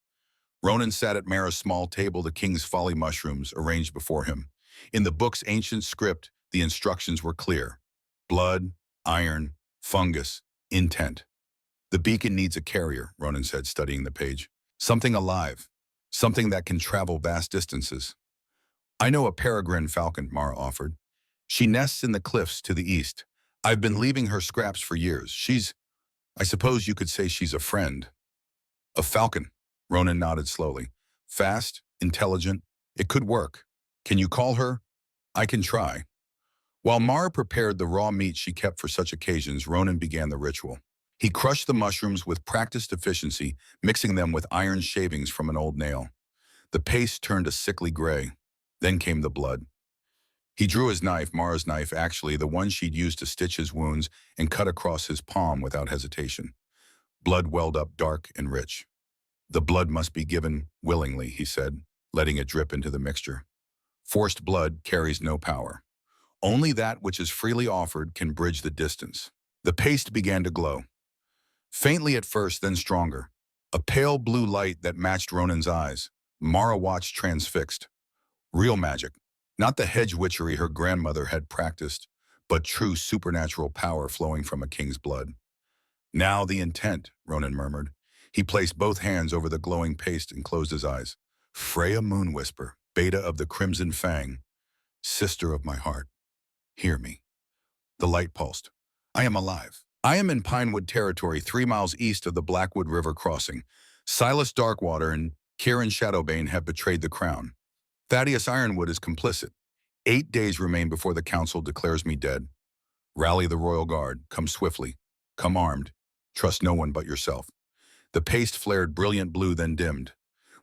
Speaker 1: Ronan sat at Mara's small table, the king's folly mushrooms arranged before him. In the book's ancient script, the instructions were clear. Blood, iron, fungus, intent. "The beacon needs a carrier," Ronan said, studying the page. "Something alive. Something that can travel vast distances." "I know a peregrine falcon," Mara offered. "She nests in the cliffs to the east. I've been leaving her scraps for years. I suppose you could say she's a friend." "A falcon," Ronan nodded slowly. "Fast, intelligent. It could work. Can you call her?" "I can try." While Mara prepared the raw meat she kept for such occasions, Ronan began the ritual. He crushed the mushrooms with practiced efficiency, mixing them with iron shavings from an old nail. The paste turned a sickly gray. Then came the blood. He drew his knife, Mara's knife actually, the one she'd used to stitch his wounds, and cut across his palm without hesitation. Blood welled up dark and rich. "The blood must be given willingly," he said, letting it drip into the mixture. "Forced blood carries no power. Only that which is freely offered can bridge the distance." The paste began to glow. Faintly at first, then stronger. A pale blue light that matched Ronan's eyes. Mara watched transfixed. Real magic. Not the hedge witchery her grandmother had practiced, but true supernatural power flowing from a king's blood. "Now the intent," Ronan murmured. He placed both hands over the glowing paste and closed his eyes. "Freya Moonwhisper, Beta of the Crimson Fang, sister of my heart, hear me." The light pulsed. "I am alive. I am in Pinewood territory, 3 miles east of the Blackwood River crossing. Silas Darkwater and Kieran Shadowbane have betrayed the crown. Thaddeus Ironwood is complicit. 8 days remain before the council declares me dead. Rally the royal guard. Come swiftly. Come armed. Trust no one but yourself." The paste flared brilliant blue, then dimmed.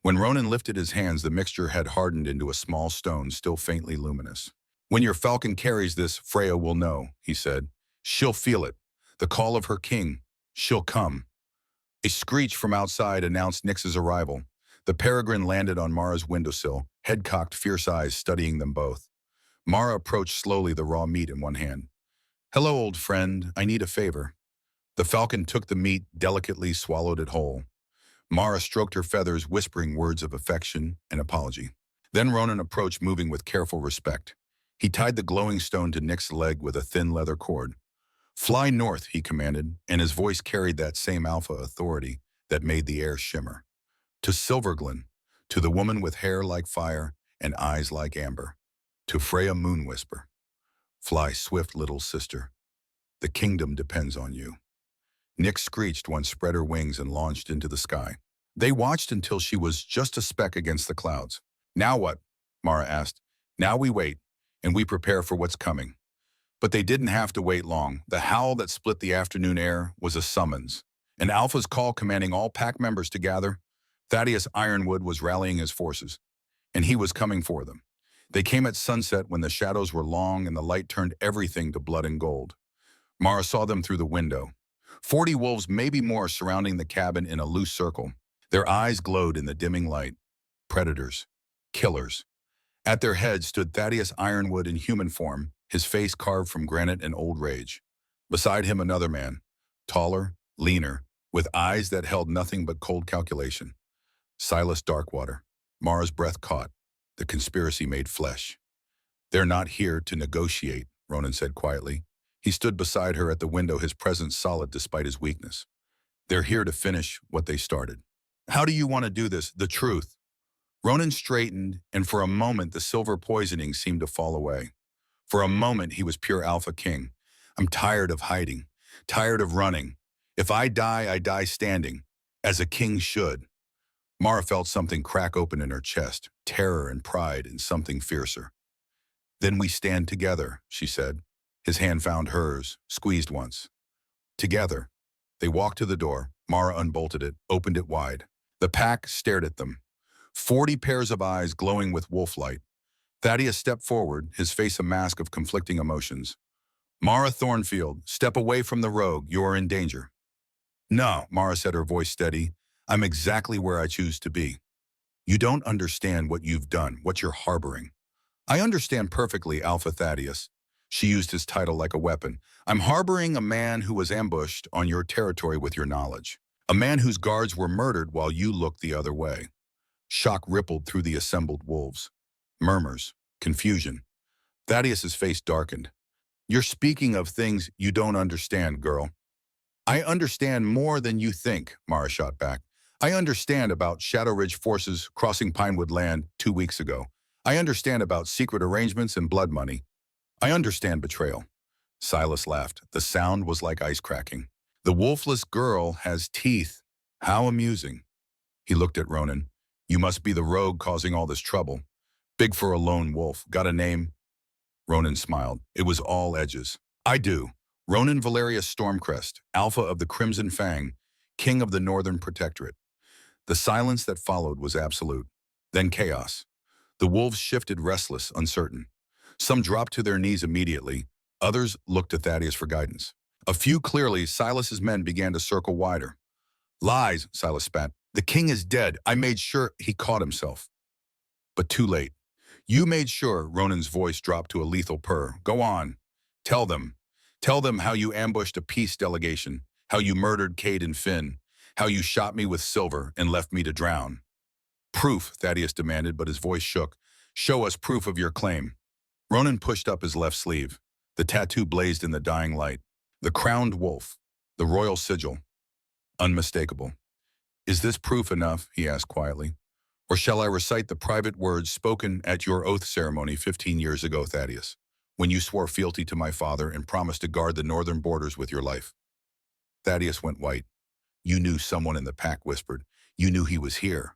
Speaker 1: When Ronan lifted his hands, the mixture had hardened into a small stone, still faintly luminous. "When your falcon carries this, Freya will know," he said. "She'll feel it. The call of her king. She'll come." A screech from outside announced Nyx's arrival. The peregrine landed on Mara's windowsill, head cocked, fierce eyes studying them both. Mara approached slowly, the raw meat in one hand. "Hello, old friend. I need a favor." The falcon took the meat, delicately swallowed it whole. Mara stroked her feathers, whispering words of affection and apology. Then Ronan approached, moving with careful respect. He tied the glowing stone to Nyx's leg with a thin leather cord. "Fly north," he commanded, and his voice carried that same alpha authority that made the air shimmer. "To Silverglen, to the woman with hair like fire and eyes like amber. To Freya Moon Whisper, fly swift, little sister. The kingdom depends on you. Nyx screeched once, spread her wings and launched into the sky. They watched until she was just a speck against the clouds. Now what? Mara asked. Now we wait, and we prepare for what's coming. But they didn't have to wait long. The howl that split the afternoon air was a summons. An Alpha's call commanding all pack members to gather. Thaddeus Ironwood was rallying his forces, and he was coming for them. They came at sunset when the shadows were long and the light turned everything to blood and gold. Mara saw them through the window. 40 wolves, maybe more, surrounding the cabin in a loose circle. Their eyes glowed in the dimming light. Predators. Killers. At their heads stood Thaddeus Ironwood in human form, his face carved from granite and old rage. Beside him another man, taller, leaner, with eyes that held nothing but cold calculation. Silas Darkwater. Mara's breath caught. The conspiracy made flesh. They're not here to negotiate, Ronan said quietly. He stood beside her at the window, his presence solid despite his weakness. They're here to finish what they started. How do you want to do this? The truth. Ronan straightened, and for a moment the silver poisoning seemed to fall away. For a moment he was pure AlphaKing. I'm tired of hiding, tired of running. If I die standing, as a king should. Mara felt something crack open in her chest, terror and pride and something fiercer. Then we stand together, she said. His hand found hers, squeezed once. Together. They walked to the door. Mara unbolted it, opened it wide. The pack stared at them. 40 pairs of eyes glowing with wolf light. Thaddeus stepped forward, his face a mask of conflicting emotions. Mara Thornfield, step away from the rogue. You are in danger. No, Mara said, her voice steady. I'm exactly where I choose to be. You don't understand what you've done, what you're harboring. I understand perfectly, Alpha Thaddeus. She used his title like a weapon. I'm harboring a man who was ambushed on your territory with your knowledge. A man whose guards were murdered while you looked the other way. Shock rippled through the assembled wolves. Murmurs, confusion. Thaddeus's face darkened. You're speaking of things you don't understand, girl. I understand more than you think, Mara shot back. I understand about Shadow Ridge forces crossing Pinewood land 2 weeks ago. I understand about secret arrangements and blood money. I understand betrayal. Silas laughed. The sound was like ice cracking. The wolfless girl has teeth. How amusing. He looked at Ronan. You must be the rogue causing all this trouble. Big for a lone wolf. Got a name? Ronan smiled. It was all edges. I do. Ronan Valerius Stormcrest, Alpha of the Crimson Fang, King of the Northern Protectorate. The silence that followed was absolute. Then chaos. The wolves shifted, restless, uncertain. Some dropped to their knees immediately. Others looked to Thaddeus for guidance. A few clearly, Silas's men began to circle wider. Lies, Silas spat. The king is dead. I made sure. He caught himself. But too late. You made sure. Ronan's voice dropped to a lethal purr. Go on. Tell them. Tell them how you ambushed a peace delegation, how you murdered Cade and Finn, how you shot me with silver and left me to drown. Proof, Thaddeus demanded, but his voice shook. Show us proof of your claim. Ronan pushed up his left sleeve. The tattoo blazed in the dying light. The crowned wolf. The royal sigil. Unmistakable. Is this proof enough? He asked quietly. Or shall I recite the private words spoken at your oath ceremony 15 years ago, Thaddeus, when you swore fealty to my father and promised to guard the northern borders with your life? Thaddeus went white. You knew, someone in the pack whispered. You knew he was here.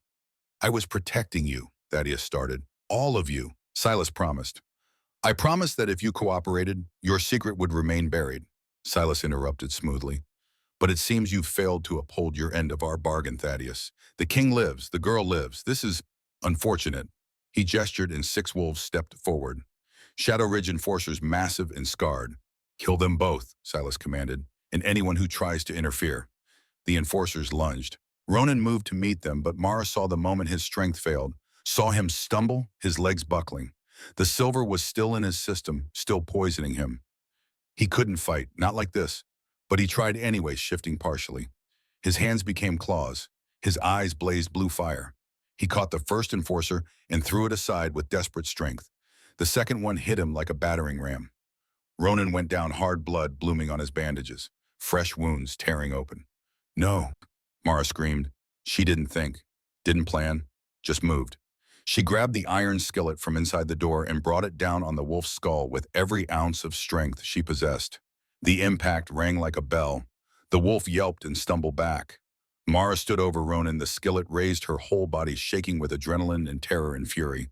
Speaker 1: I was protecting you, Thaddeus started. All of you, Silas promised. I promised that if you cooperated, your secret would remain buried, Silas interrupted smoothly. But it seems you've failed to uphold your end of our bargain, Thaddeus. The king lives, the girl lives. This is unfortunate. He gestured and 6 wolves stepped forward. Shadow Ridge enforcers, massive and scarred. Kill them both, Silas commanded, and anyone who tries to interfere. The enforcers lunged. Ronan moved to meet them, but Mara saw the moment his strength failed, saw him stumble, his legs buckling. The silver was still in his system, still poisoning him. He couldn't fight, not like this, but he tried anyway, shifting partially. His hands became claws. His eyes blazed blue fire. He caught the first enforcer and threw it aside with desperate strength. The second one hit him like a battering ram. Ronan went down, hard blood blooming on his bandages, fresh wounds tearing open. No, Mara screamed. She didn't think, didn't plan, just moved. She grabbed the iron skillet from inside the door and brought it down on the wolf's skull with every ounce of strength she possessed. The impact rang like a bell. The wolf yelped and stumbled back. Mara stood over Ronan, the skillet raised, her whole body shaking with adrenaline and terror and fury.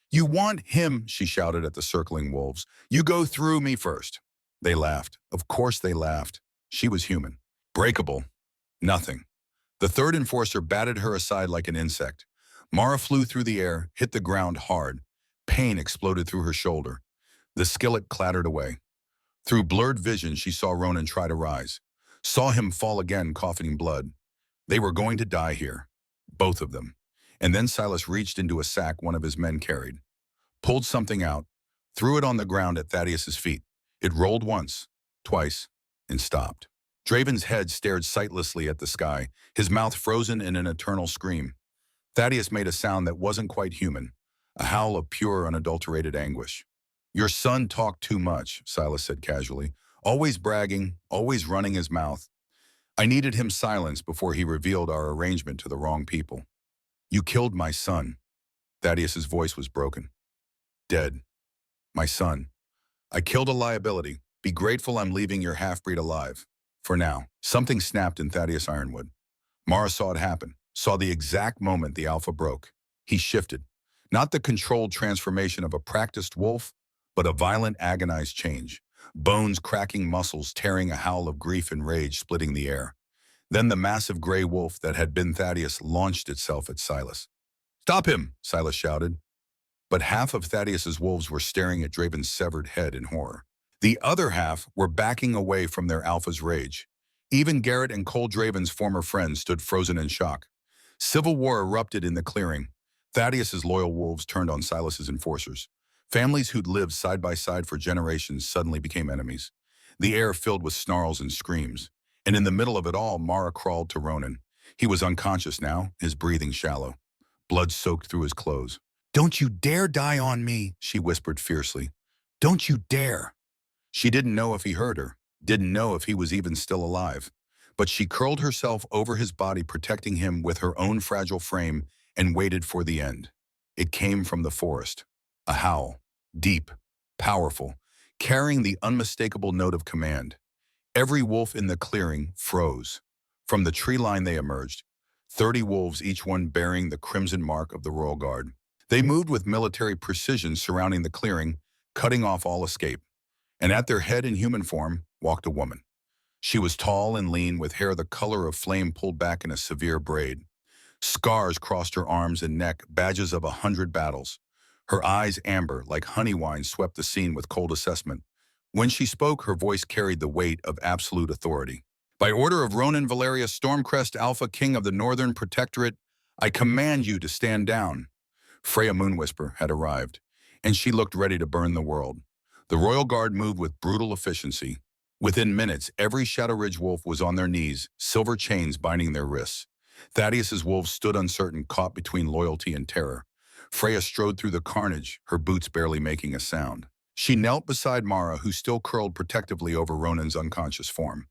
Speaker 1: "You want him," she shouted at the circling wolves. "You go through me first." They laughed. Of course they laughed. She was human. Breakable. Nothing. The third enforcer batted her aside like an insect. Mara flew through the air, hit the ground hard. Pain exploded through her shoulder. The skillet clattered away. Through blurred vision, she saw Ronan try to rise. Saw him fall again, coughing blood. They were going to die here. Both of them. And then Silas reached into a sack one of his men carried. Pulled something out. Threw it on the ground at Thaddeus's feet. It rolled once, twice, and stopped. Draven's head stared sightlessly at the sky, his mouth frozen in an eternal scream. Thaddeus made a sound that wasn't quite human, a howl of pure, unadulterated anguish. "Your son talked too much," Silas said casually. "Always bragging, always running his mouth. I needed him silenced before he revealed our arrangement to the wrong people. You killed my son." Thaddeus's voice was broken. "Dead. My son. I killed a liability. Be grateful I'm leaving your half-breed alive. For now." Something snapped in Thaddeus Ironwood. Mara saw it happen, saw the exact moment the alpha broke. He shifted. Not the controlled transformation of a practiced wolf, but a violent, agonized change. Bones cracking, muscles tearing, a howl of grief and rage splitting the air. Then the massive gray wolf that had been Thaddeus launched itself at Silas. "Stop him!" Silas shouted. But half of Thaddeus's wolves were staring at Draven's severed head in horror. The other half were backing away from their alpha's rage. Even Garrett and Cole Draven's former friends stood frozen in shock. Civil war erupted in the clearing. Thaddeus's loyal wolves turned on Silas's enforcers. Families who'd lived side by side for generations suddenly became enemies. The air filled with snarls and screams. And in the middle of it all, Mara crawled to Ronan. He was unconscious now, his breathing shallow. Blood soaked through his clothes. "Don't you dare die on me," she whispered fiercely. "Don't you dare." She didn't know if he heard her, didn't know if he was even still alive. But she curled herself over his body, protecting him with her own fragile frame, and waited for the end. It came from the forest. A howl. Deep, powerful, carrying the unmistakable note of command. Every wolf in the clearing froze. From the tree line they emerged, 30 wolves, each one bearing the crimson mark of the Royal Guard. They moved with military precision, surrounding the clearing, cutting off all escape. And at their head, in human form, walked a woman. She was tall and lean, with hair the color of flame pulled back in a severe braid. Scars crossed her arms and neck, badges of 100 battles. Her eyes, amber, like honey wine, swept the scene with cold assessment. When she spoke, her voice carried the weight of absolute authority. "By order of Ronan Valerius Stormcrest, Alpha King of the Northern Protectorate, I command you to stand down." Freya Moonwhisper had arrived, and she looked ready to burn the world. The Royal Guard moved with brutal efficiency. Within minutes, every Shadow Ridge wolf was on their knees, silver chains binding their wrists. Thaddeus's wolves stood uncertain, caught between loyalty and terror. Freya strode through the carnage, her boots barely making a sound. She knelt beside Mara, who still curled protectively over Ronan's unconscious form.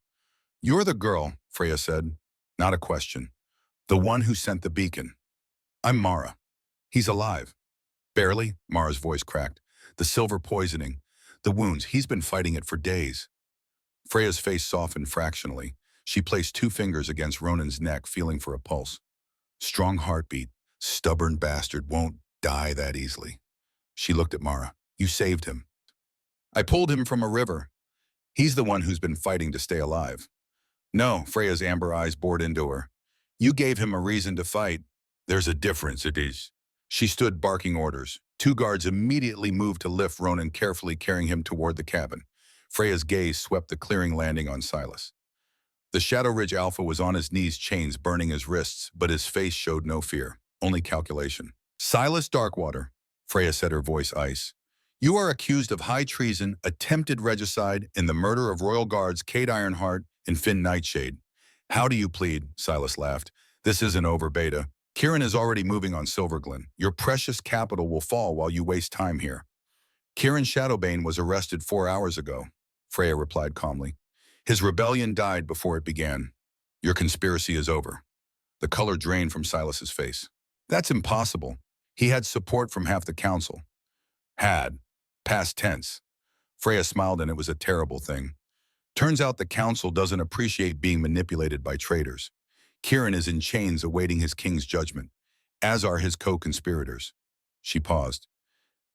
Speaker 1: "You're the girl," Freya said. "Not a question. The one who sent the beacon." "I'm Mara." "He's alive." "Barely," Mara's voice cracked. "The silver poisoning. The wounds. He's been fighting it for days." Freya's face softened fractionally. She placed 2 fingers against Ronan's neck, feeling for a pulse. "Strong heartbeat. Stubborn bastard. Won't die that easily." She looked at Mara. "You saved him." "I pulled him from a river. He's the one who's been fighting to stay alive." "No," Freya's amber eyes bored into her. "You gave him a reason to fight." "There's a difference, it is." She stood barking orders. 2 guards immediately moved to lift Ronan, carefully carrying him toward the cabin. Freya's gaze swept the clearing, landing on Silas. The Shadow Ridge Alpha was on his knees, chains burning his wrists, but his face showed no fear, only calculation. "Silas Darkwater," Freya said, her voice ice. "You are accused of high treason, attempted regicide, and the murder of Royal Guards Cade Ironheart and Finn Nightshade." "How do you plead?" Silas laughed. "This isn't over, Beta. Kieran is already moving on Silverglen. Your precious capital will fall while you waste time here." "Kieran Shadowbane was arrested 4 hours ago," Freya replied calmly. "His rebellion died before it began. Your conspiracy is over." The color drained from Silas's face. "That's impossible. He had support from half the council. Had. Past tense. Freya smiled, and it was a terrible thing. Turns out the council doesn't appreciate being manipulated by traitors. Kieran is in chains awaiting his king's judgment, as are his co-conspirators. She paused.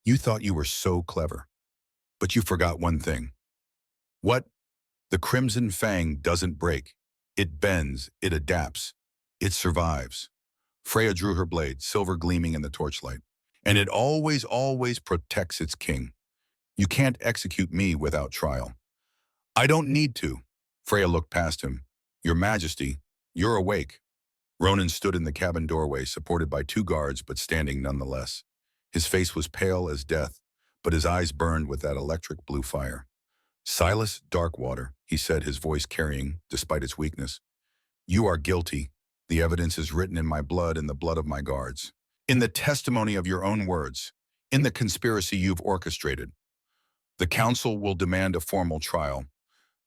Speaker 1: You thought you were so clever, but you forgot one thing. What? The Crimson Fang doesn't break. It bends, it adapts, it survives. Freya drew her blade, silver gleaming in the torchlight. And it always, always protects its king. You can't execute me without trial. I don't need to. Freya looked past him. Your Majesty, you're awake. Ronan stood in the cabin doorway, supported by 2 guards, but standing nonetheless. His face was pale as death, but his eyes burned with that electric blue fire. Silas Darkwater, he said, his voice carrying, despite its weakness. You are guilty. The evidence is written in my blood and the blood of my guards. In the testimony of your own words, in the conspiracy you've orchestrated. The council will demand a formal trial.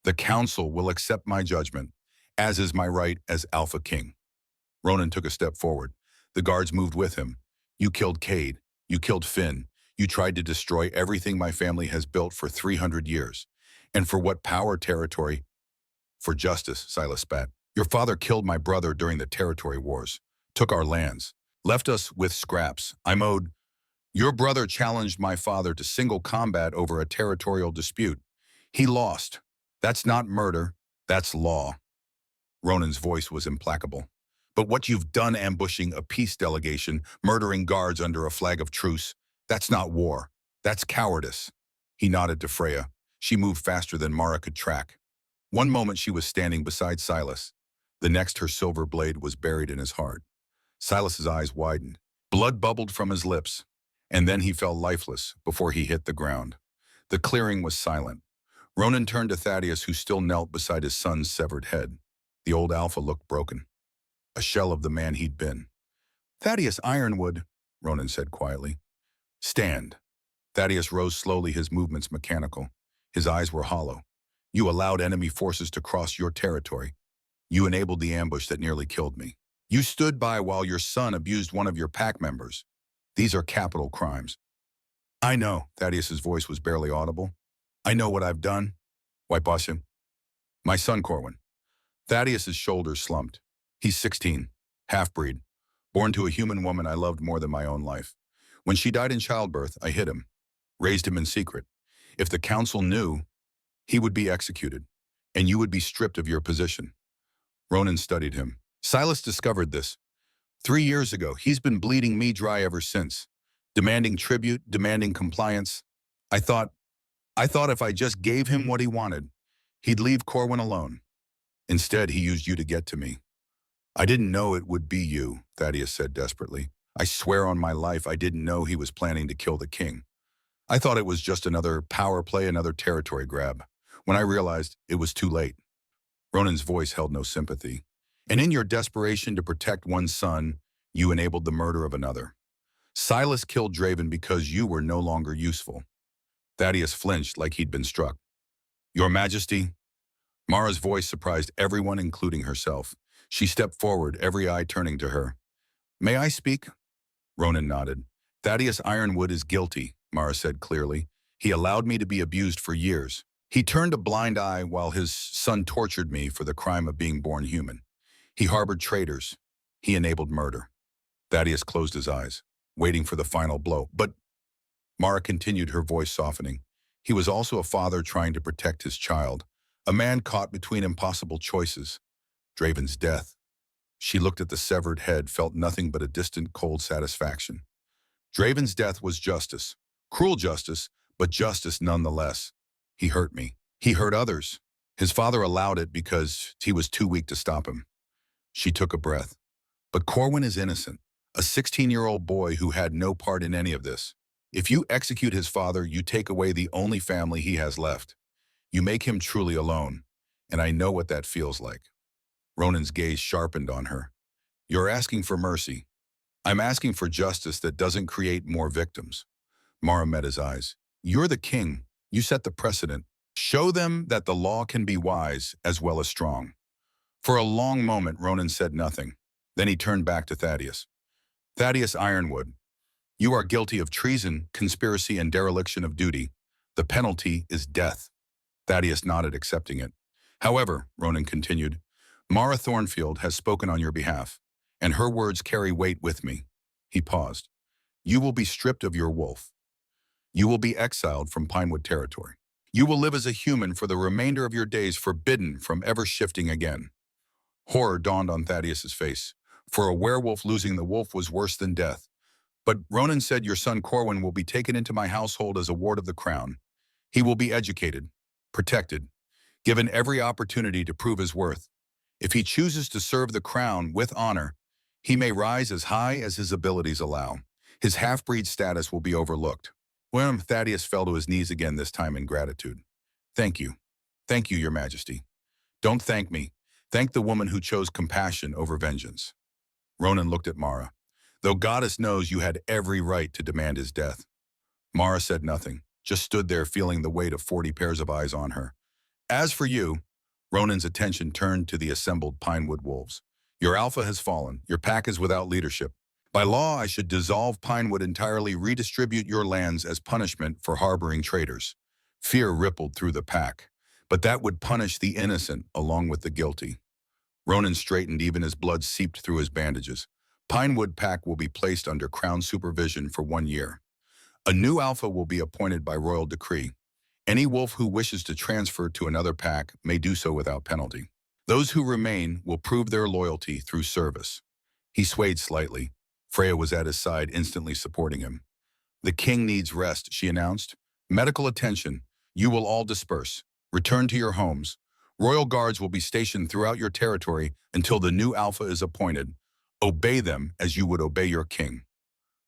Speaker 1: The council will accept my judgment, as is my right as AlphaKing. Ronan took a step forward. The guards moved with him. You killed Cade. You killed Finn. You tried to destroy everything my family has built for 300 years. And for what power territory? For justice, Silas spat. Your father killed my brother during the territory wars, took our lands, left us with scraps. I'm owed. Your brother challenged my father to single combat over a territorial dispute. He lost. That's not murder. That's law. Ronan's voice was implacable. But what you've done, ambushing a peace delegation, murdering guards under a flag of truce, that's not war. That's cowardice. He nodded to Freya. She moved faster than Mara could track. One moment she was standing beside Silas. The next her silver blade was buried in his heart. Silas's eyes widened. Blood bubbled from his lips. And then he fell lifeless before he hit the ground. The clearing was silent. Ronan turned to Thaddeus, who still knelt beside his son's severed head. The old Alpha looked broken. A shell of the man he'd been. Thaddeus Ironwood, Ronan said quietly. Stand. Thaddeus rose slowly, his movements mechanical. His eyes were hollow. You allowed enemy forces to cross your territory. You enabled the ambush that nearly killed me. You stood by while your son abused one of your pack members. These are capital crimes. I know, Thaddeus's voice was barely audible. I know what I've done. Why, boss him? My son, Corwin. Thaddeus's shoulders slumped. He's 16, half-breed, born to a human woman I loved more than my own life. When she died in childbirth, I hid him, raised him in secret. If the council knew, he would be executed, and you would be stripped of your position. Ronan studied him. Silas discovered this. 3 years ago, he's been bleeding me dry ever since, demanding tribute, demanding compliance. I thought if I just gave him what he wanted, he'd leave Corwin alone. Instead, he used you to get to me. I didn't know it would be you, Thaddeus said desperately. I swear on my life I didn't know he was planning to kill the king. I thought it was just another power play, another territory grab. When I realized it was too late. Ronan's voice held no sympathy. And in your desperation to protect one son, you enabled the murder of another. Silas killed Draven because you were no longer useful. Thaddeus flinched like he'd been struck. Your Majesty? Mara's voice surprised everyone, including herself. She stepped forward, every eye turning to her. May I speak? Ronan nodded. Thaddeus Ironwood is guilty, Mara said clearly. He allowed me to be abused for years. He turned a blind eye while his son tortured me for the crime of being born human. He harbored traitors. He enabled murder. Thaddeus closed his eyes, waiting for the final blow. But Mara continued, her voice softening. He was also a father trying to protect his child, a man caught between impossible choices. Draven's death. She looked at the severed head, felt nothing but a distant, cold satisfaction. Draven's death was justice. Cruel justice, but justice nonetheless. He hurt me. He hurt others. His father allowed it because he was too weak to stop him. She took a breath. But Corwin is innocent, a 16-year-old boy who had no part in any of this. If you execute his father, you take away the only family he has left. You make him truly alone, and I know what that feels like. Ronan's gaze sharpened on her. You're asking for mercy. I'm asking for justice that doesn't create more victims. Mara met his eyes. You're the king. You set the precedent. Show them that the law can be wise as well as strong. For a long moment, Ronan said nothing. Then he turned back to Thaddeus. Thaddeus Ironwood, You are guilty of treason, conspiracy, and dereliction of duty. The penalty is death." Thaddeus nodded, accepting it. "However," Ronan continued, "Mara Thornfield has spoken on your behalf, and her words carry weight with me." He paused. "You will be stripped of your wolf. You will be exiled from Pinewood territory. You will live as a human for the remainder of your days, forbidden from ever shifting again." Horror dawned on Thaddeus's face. For a werewolf, losing the wolf was worse than death. "But Ronan said your son Corwin will be taken into my household as a ward of the crown. He will be educated, protected, given every opportunity to prove his worth. If he chooses to serve the crown with honor, he may rise as high as his abilities allow. His half-breed status will be overlooked." Thaddeus fell to his knees again, this time in gratitude. "Thank you. Thank you, Your Majesty. Don't thank me. Thank the woman who chose compassion over vengeance." Ronan looked at Mara. "Though Goddess knows you had every right to demand his death." Mara said nothing, just stood there feeling the weight of 40 pairs of eyes on her. "As for you," Ronan's attention turned to the assembled Pinewood wolves. "Your alpha has fallen. Your pack is without leadership. By law, I should dissolve Pinewood entirely, redistribute your lands as punishment for harboring traitors." Fear rippled through the pack. "But that would punish the innocent along with the guilty." Ronan straightened even as blood seeped through his bandages. "Pinewood pack will be placed under crown supervision for 1 year. A new alpha will be appointed by royal decree. Any wolf who wishes to transfer to another pack may do so without penalty. Those who remain will prove their loyalty through service." He swayed slightly. Freya was at his side, instantly supporting him. "The king needs rest," she announced. "Medical attention. You will all disperse. Return to your homes. Royal guards will be stationed throughout your territory until the new alpha is appointed. Obey them as you would obey your king."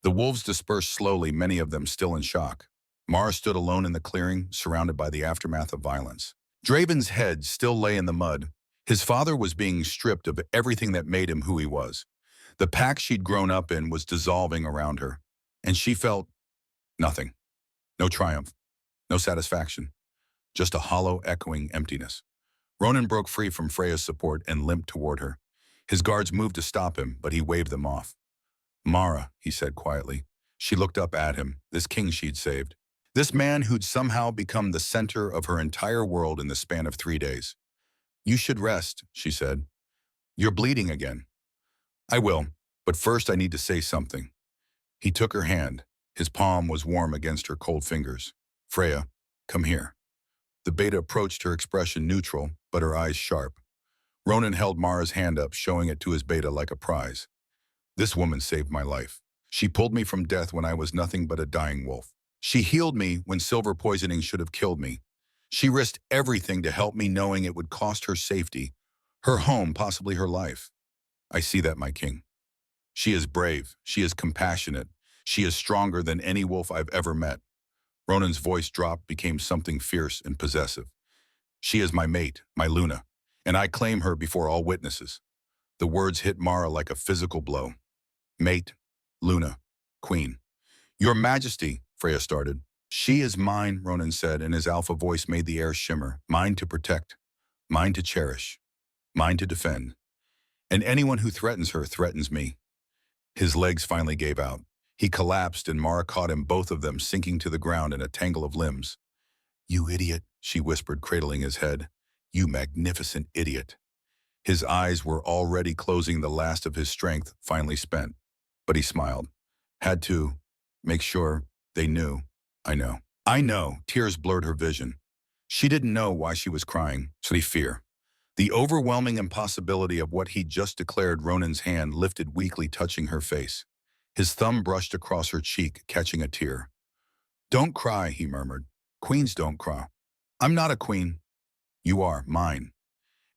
Speaker 1: The wolves dispersed slowly, many of them still in shock. Mara stood alone in the clearing, surrounded by the aftermath of violence. Draven's head still lay in the mud. His father was being stripped of everything that made him who he was. The pack she'd grown up in was dissolving around her, and she felt nothing. No triumph, no satisfaction, just a hollow, echoing emptiness. Ronan broke free from Freya's support and limped toward her. His guards moved to stop him, but he waved them off. "Mara," he said quietly. She looked up at him, this king she'd saved. This man who'd somehow become the center of her entire world in the span of 3 days. "You should rest," she said. "You're bleeding again." "I will, but first I need to say something." He took her hand. His palm was warm against her cold fingers. "Freya, come here." The beta approached, her expression neutral, but her eyes sharp. Ronan held Mara's hand up, showing it to his beta like a prize. "This woman saved my life. She pulled me from death when I was nothing but a dying wolf. She healed me when silver poisoning should have killed me. She risked everything to help me, knowing it would cost her safety, her home, possibly her life. I see that, my king. She is brave. She is compassionate. She is stronger than any wolf I've ever met." Ronan's voice dropped, became something fierce and possessive. "She is my mate, my Luna, and I claim her before all witnesses." The words hit Mara like a physical blow. "Mate, Luna, queen." "Your Majesty," Freya started. "She is mine," Ronan said, and his alpha voice made the air shimmer. "Mine to protect, mine to cherish, mine to defend. And anyone who threatens her threatens me." His legs finally gave out. He collapsed, and Mara caught him, both of them sinking to the ground in a tangle of limbs. "You idiot," she whispered, cradling his head. "You magnificent idiot." His eyes were already closing, the last of his strength finally spent. But he smiled. "Had to make sure they knew. I know." "I know." Tears blurred her vision. She didn't know why she was crying. Fear. The overwhelming impossibility of what he'd just declared. Ronan's hand lifted weakly, touching her face. His thumb brushed across her cheek, catching a tear. "Don't cry," he murmured. "Queens don't cry." "I'm not a queen." "You are, mine."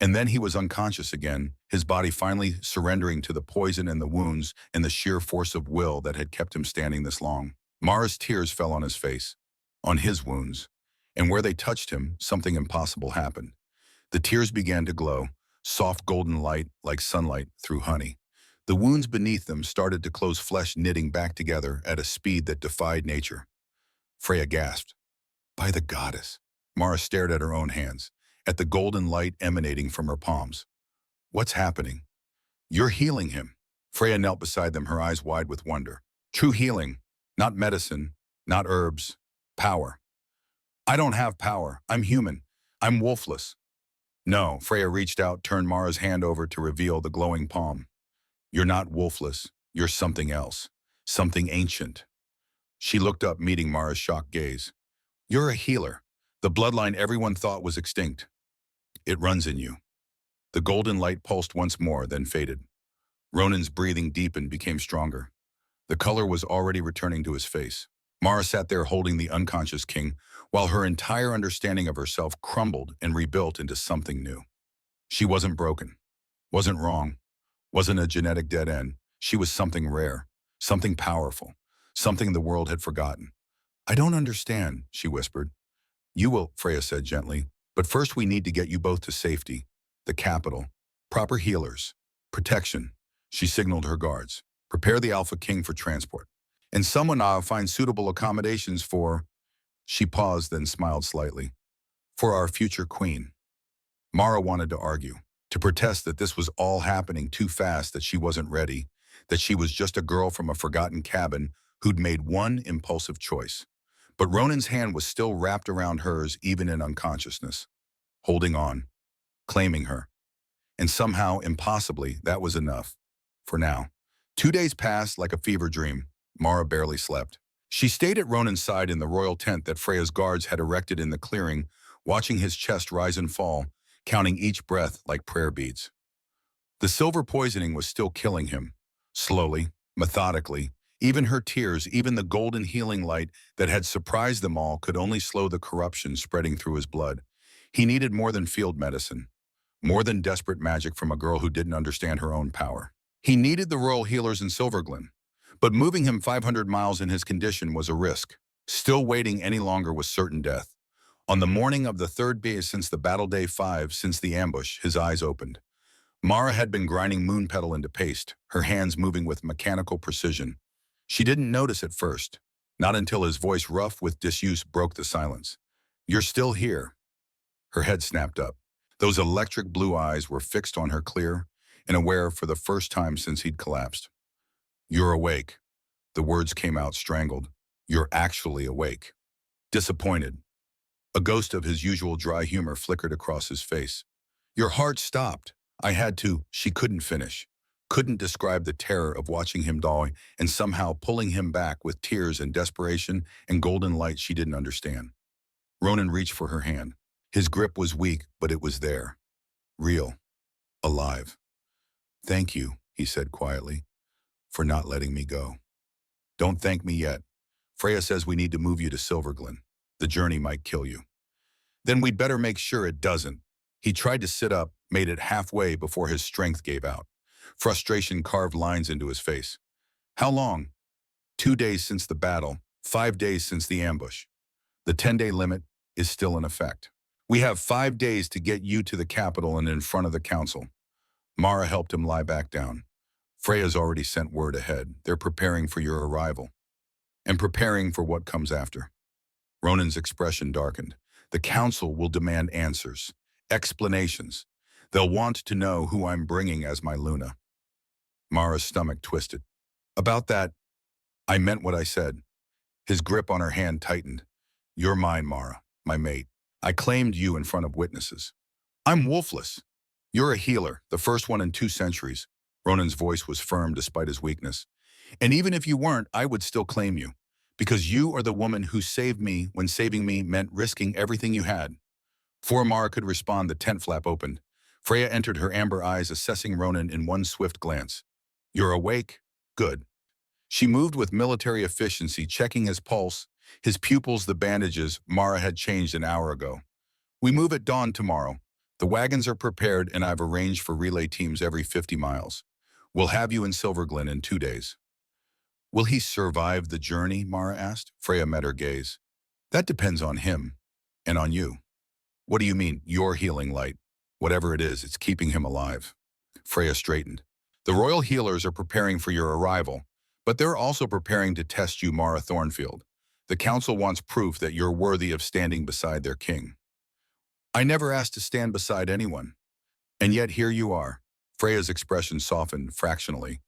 Speaker 1: And then he was unconscious again, his body finally surrendering to the poison and the wounds and the sheer force of will that had kept him standing this long. Mara's tears fell on his face, on his wounds, and where they touched him, something impossible happened. The tears began to glow, soft golden light like sunlight through honey. The wounds beneath them started to close, flesh knitting back together at a speed that defied nature. Freya gasped. "By the goddess." Mara stared at her own hands, at the golden light emanating from her palms. "What's happening?" "You're healing him." Freya knelt beside them, her eyes wide with wonder. "True healing. Not medicine, not herbs. Power. I don't have power. I'm human. I'm wolfless. No, Freya reached out, turned Mara's hand over to reveal the glowing palm. You're not wolfless. You're something else. Something ancient. She looked up, meeting Mara's shocked gaze. You're a healer. The bloodline everyone thought was extinct. It runs in you. The golden light pulsed once more, then faded. Ronan's breathing deepened, became stronger. The color was already returning to his face. Mara sat there holding the unconscious king, while her entire understanding of herself crumbled and rebuilt into something new. She wasn't broken, wasn't wrong, wasn't a genetic dead end. She was something rare, something powerful, something the world had forgotten. I don't understand, she whispered. You will, Freya said gently, but first we need to get you both to safety, the capital, proper healers, protection. She signaled her guards. Prepare the AlphaKing for transport. And someone now find suitable accommodations for, she paused, then smiled slightly, for our future queen. Mara wanted to argue, to protest that this was all happening too fast, that she wasn't ready, that she was just a girl from a forgotten cabin who'd made one impulsive choice. But Ronan's hand was still wrapped around hers, even in unconsciousness, holding on, claiming her. And somehow, impossibly, that was enough. For now. 2 days passed like a fever dream. Mara barely slept. She stayed at Ronan's side in the royal tent that Freya's guards had erected in the clearing, watching his chest rise and fall, counting each breath like prayer beads. The silver poisoning was still killing him, slowly, methodically. Even her tears, even the golden healing light that had surprised them all, could only slow the corruption spreading through his blood. He needed more than field medicine, more than desperate magic from a girl who didn't understand her own power. He needed the royal healers in Silverglen, but moving him 500 miles in his condition was a risk. Still waiting any longer was certain death. On the morning of the third day since the battle, day 5, since the ambush, his eyes opened. Mara had been grinding moon petal into paste, her hands moving with mechanical precision. She didn't notice at first, not until his voice, rough with disuse, broke the silence. You're still here. Her head snapped up. Those electric blue eyes were fixed on her, clear and aware for the first time since he'd collapsed. You're awake. The words came out strangled. You're actually awake. Disappointed. A ghost of his usual dry humor flickered across his face. Your heart stopped. I had to. She couldn't finish. Couldn't describe the terror of watching him die and somehow pulling him back with tears and desperation and golden light she didn't understand. Ronan reached for her hand. His grip was weak, but it was there. Real. Alive. Thank you, he said quietly, for not letting me go. Don't thank me yet. Freya says we need to move you to Silverglen. The journey might kill you. Then we'd better make sure it doesn't. He tried to sit up, made it halfway before his strength gave out. Frustration carved lines into his face. How long? 2 days since the battle, 5 days since the ambush. The 10-day limit is still in effect. We have 5 days to get you to the capital and in front of the council. Mara helped him lie back down. Freya's already sent word ahead. They're preparing for your arrival. And preparing for what comes after. Ronan's expression darkened. The council will demand answers, explanations. They'll want to know who I'm bringing as my Luna. Mara's stomach twisted. About that, I meant what I said. His grip on her hand tightened. You're mine, Mara, my mate. I claimed you in front of witnesses. I'm wolfless. You're a healer, the first one in 2 centuries. Ronan's voice was firm despite his weakness. And even if you weren't, I would still claim you. Because you are the woman who saved me when saving me meant risking everything you had. Before Mara could respond, the tent flap opened. Freya entered, her amber eyes assessing Ronan in one swift glance. You're awake? Good. She moved with military efficiency, checking his pulse, his pupils, the bandages Mara had changed an hour ago. We move at dawn tomorrow. The wagons are prepared and I've arranged for relay teams every 50 miles. We'll have you in Silverglen in 2 days. Will he survive the journey? Mara asked. Freya met her gaze. That depends on him and on you. What do you mean, your healing light? Whatever it is, it's keeping him alive. Freya straightened. The royal healers are preparing for your arrival, but they're also preparing to test you, Mara Thornfield. The council wants proof that you're worthy of standing beside their king. I never asked to stand beside anyone. And yet here you are. Freya's expression softened fractionally.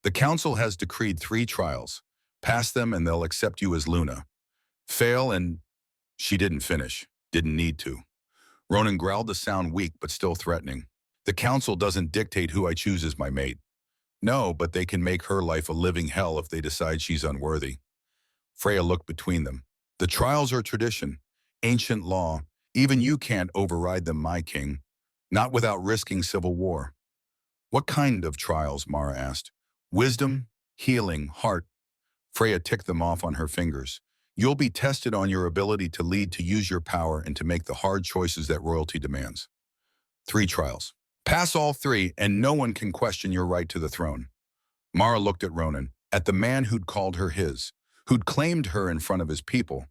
Speaker 1: The council has decreed 3 trials, Pass them and they'll accept you as Luna. Fail and she didn't finish. Didn't need to. Ronan growled to sound weak but still threatening. The council doesn't dictate who I choose as my mate. No, but they can make her life a living hell if they decide she's unworthy. Freya looked between them. The trials are tradition, ancient law. Even you can't override them, my king. Not without risking civil war. What kind of trials, Mara asked. Wisdom, healing, heart. Freya ticked them off on her fingers. You'll be tested on your ability to lead, to use your power, and to make the hard choices that royalty demands. 3 trials. Pass all 3, and no one can question your right to the throne. Mara looked at Ronan, at the man who'd called her his, who'd claimed her in front of his people,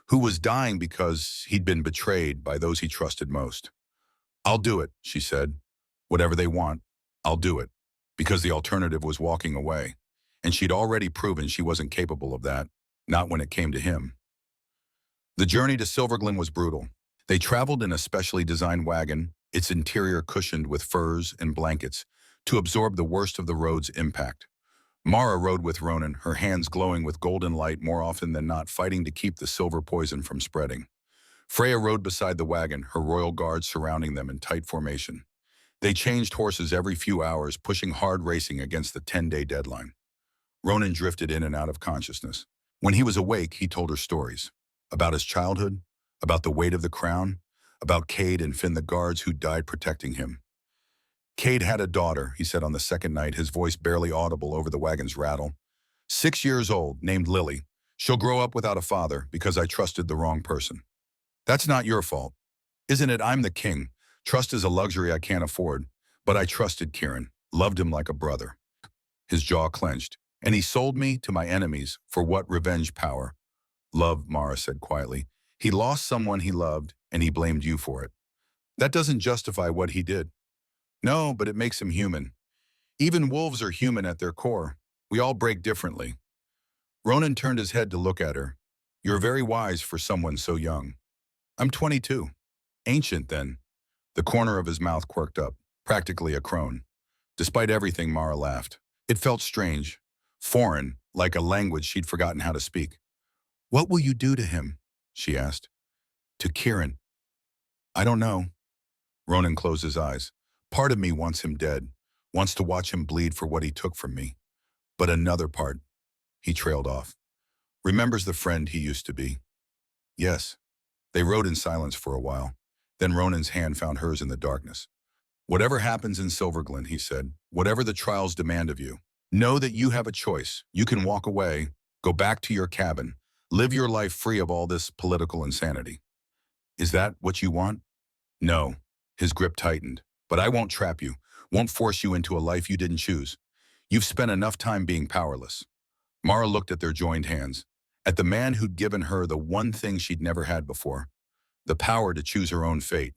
Speaker 1: who was dying because he'd been betrayed by those he trusted most. I'll do it, she said. Whatever they want, I'll do it. Because the alternative was walking away. And she'd already proven she wasn't capable of that, not when it came to him. The journey to Silverglen was brutal. They traveled in a specially designed wagon, its interior cushioned with furs and blankets, to absorb the worst of the road's impact. Mara rode with Ronan, her hands glowing with golden light, more often than not fighting to keep the silver poison from spreading. Freya rode beside the wagon, her royal guards surrounding them in tight formation. They changed horses every few hours, pushing hard, racing against the 10-day deadline. Ronan drifted in and out of consciousness. When he was awake, he told her stories. About his childhood, about the weight of the crown, about Cade and Finn, the guards who died protecting him. Cade had a daughter, he said on the second night, his voice barely audible over the wagon's rattle. 6 years old, named Lily. She'll grow up without a father because I trusted the wrong person. That's not your fault. Isn't it? I'm the king. Trust is a luxury I can't afford. But I trusted Kieran, loved him like a brother. His jaw clenched. And he sold me to my enemies for what? Revenge power. Love, Mara said quietly. He lost someone he loved, and he blamed you for it. That doesn't justify what he did. No, but it makes him human. Even wolves are human at their core. We all break differently. Ronan turned his head to look at her. You're very wise for someone so young. I'm 22. Ancient, then. The corner of his mouth quirked up, practically a crone. Despite everything, Mara laughed. It felt strange, foreign, like a language she'd forgotten how to speak. What will you do to him? She asked. To Kieran. I don't know. Ronan closed his eyes. Part of me wants him dead, wants to watch him bleed for what he took from me. But another part, he trailed off, remembers the friend he used to be. Yes. They rode in silence for a while. Then Ronan's hand found hers in the darkness. Whatever happens in Silverglen, he said, whatever the trials demand of you, know that you have a choice. You can walk away, go back to your cabin, live your life free of all this political insanity. Is that what you want? No. His grip tightened. But I won't trap you, won't force you into a life you didn't choose. You've spent enough time being powerless. Mara looked at their joined hands, at the man who'd given her the one thing she'd never had before, the power to choose her own fate.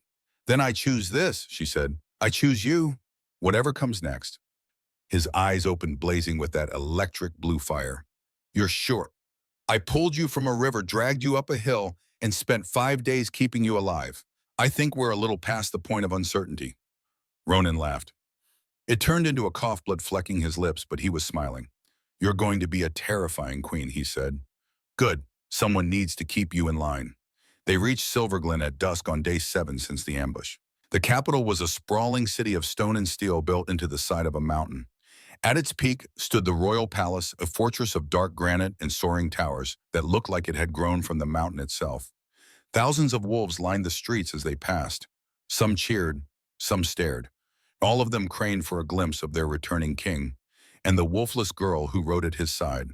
Speaker 1: Then I choose this, she said. I choose you, whatever comes next. His eyes opened, blazing with that electric blue fire. You're sure? I pulled you from a river, dragged you up a hill, and spent 5 days keeping you alive. I think we're a little past the point of uncertainty. Ronan laughed. It turned into a cough, blood flecking his lips, but he was smiling. You're going to be a terrifying queen, he said. Good. Someone needs to keep you in line. They reached Silverglen at dusk on day 7 since the ambush. The capital was a sprawling city of stone and steel built into the side of a mountain. At its peak stood the royal palace, a fortress of dark granite and soaring towers that looked like it had grown from the mountain itself. Thousands of wolves lined the streets as they passed. Some cheered, some stared. All of them craned for a glimpse of their returning king, and the wolfless girl who rode at his side.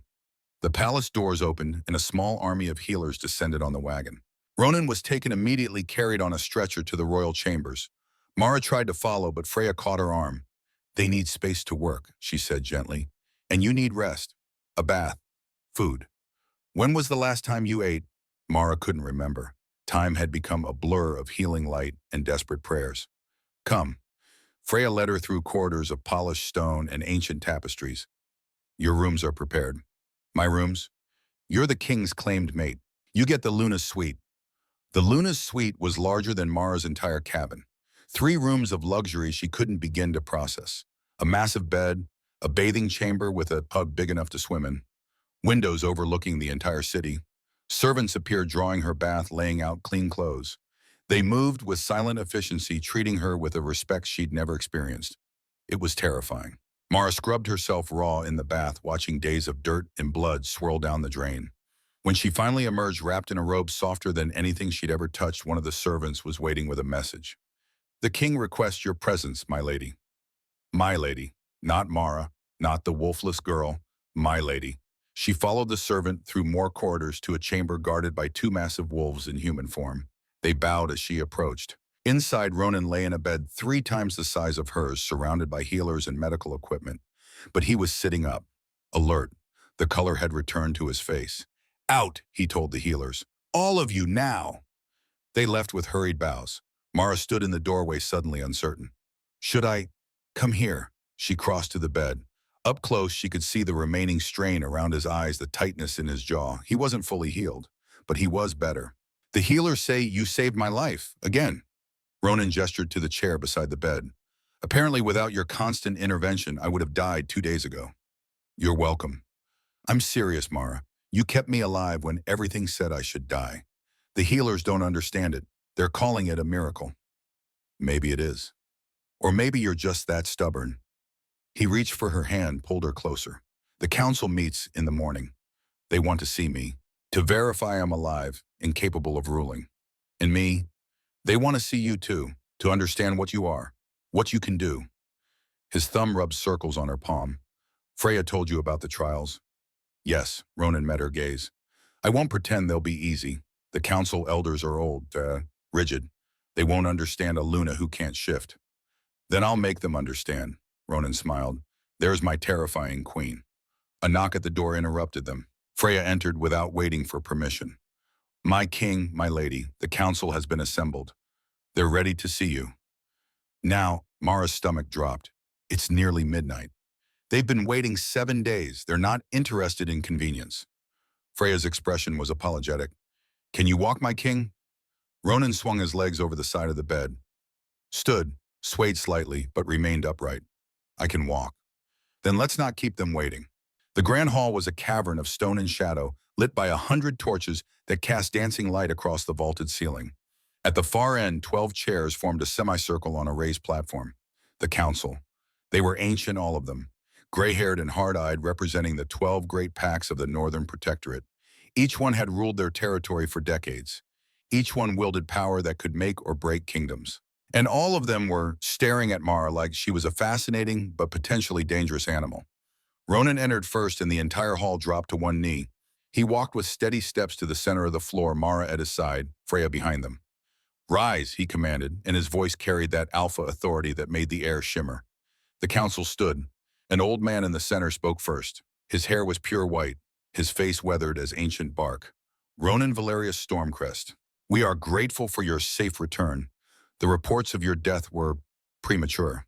Speaker 1: The palace doors opened, and a small army of healers descended on the wagon. Ronan was taken immediately, carried on a stretcher to the royal chambers. Mara tried to follow, but Freya caught her arm. They need space to work, she said gently. And you need rest. A bath. Food. When was the last time you ate? Mara couldn't remember. Time had become a blur of healing light and desperate prayers. Come. Freya led her through corridors of polished stone and ancient tapestries. Your rooms are prepared. My rooms? You're the king's claimed mate. You get the Luna's suite. The Luna's suite was larger than Mara's entire cabin. 3 rooms of luxury she couldn't begin to process. A massive bed, a bathing chamber with a tub big enough to swim in, Windows overlooking the entire city. Servants appeared drawing her bath, laying out clean clothes. They moved with silent efficiency, treating her with a respect she'd never experienced. It was terrifying. Mara scrubbed herself raw in the bath, watching days of dirt and blood swirl down the drain. When she finally emerged wrapped in a robe softer than anything she'd ever touched, one of the servants was waiting with a message. "The king requests your presence, my lady." My lady. Not Mara, not the wolfless girl. My lady. She followed the servant through more corridors to a chamber guarded by two massive wolves in human form. They bowed as she approached. Inside, Ronan lay in a bed 3 times the size of hers, surrounded by healers and medical equipment. But he was sitting up, alert. The color had returned to his face. "Out," he told the healers. "All of you now." They left with hurried bows. Mara stood in the doorway, suddenly uncertain. "Should I come here?" She crossed to the bed. Up close, she could see the remaining strain around his eyes, the tightness in his jaw. He wasn't fully healed, but he was better. "The healers say you saved my life. Again." Ronan gestured to the chair beside the bed. "Apparently, without your constant intervention, I would have died 2 days ago." "You're welcome." "I'm serious, Mara. You kept me alive when everything said I should die. The healers don't understand it. They're calling it a miracle." "Maybe it is. Or maybe you're just that stubborn." He reached for her hand, pulled her closer. "The council meets in the morning. They want to see me, to verify I'm alive and capable of ruling. And me, they want to see you too, to understand what you are, what you can do." His thumb rubbed circles on her palm. "Freya told you about the trials?" "Yes," Ronan met her gaze. "I won't pretend they'll be easy. The council elders are old, rigid. They won't understand a Luna who can't shift." "Then I'll make them understand," Ronan smiled. "There's my terrifying queen." A knock at the door interrupted them. Freya entered without waiting for permission. "My king, my lady, the council has been assembled. They're ready to see you." Now, Mara's stomach dropped. It's nearly midnight. They've been waiting 7 days. They're not interested in convenience. Freya's expression was apologetic. "Can you walk, my king?" Ronan swung his legs over the side of the bed, stood, swayed slightly, but remained upright. "I can walk." "Then let's not keep them waiting." The grand hall was a cavern of stone and shadow, lit by 100 torches that cast dancing light across the vaulted ceiling. At the far end, 12 chairs formed a semicircle on a raised platform. The council. They were ancient, all of them, gray-haired and hard-eyed, representing the 12 great packs of the Northern Protectorate. Each one had ruled their territory for decades. Each one wielded power that could make or break kingdoms. And all of them were staring at Mara like she was a fascinating but potentially dangerous animal. Ronan entered first and the entire hall dropped to one knee. He walked with steady steps to the center of the floor, Mara at his side, Freya behind them. "Rise," he commanded, and his voice carried that alpha authority that made the air shimmer. The council stood. An old man in the center spoke first. His hair was pure white, his face weathered as ancient bark. "Ronan Valerius Stormcrest, we are grateful for your safe return. The reports of your death were premature."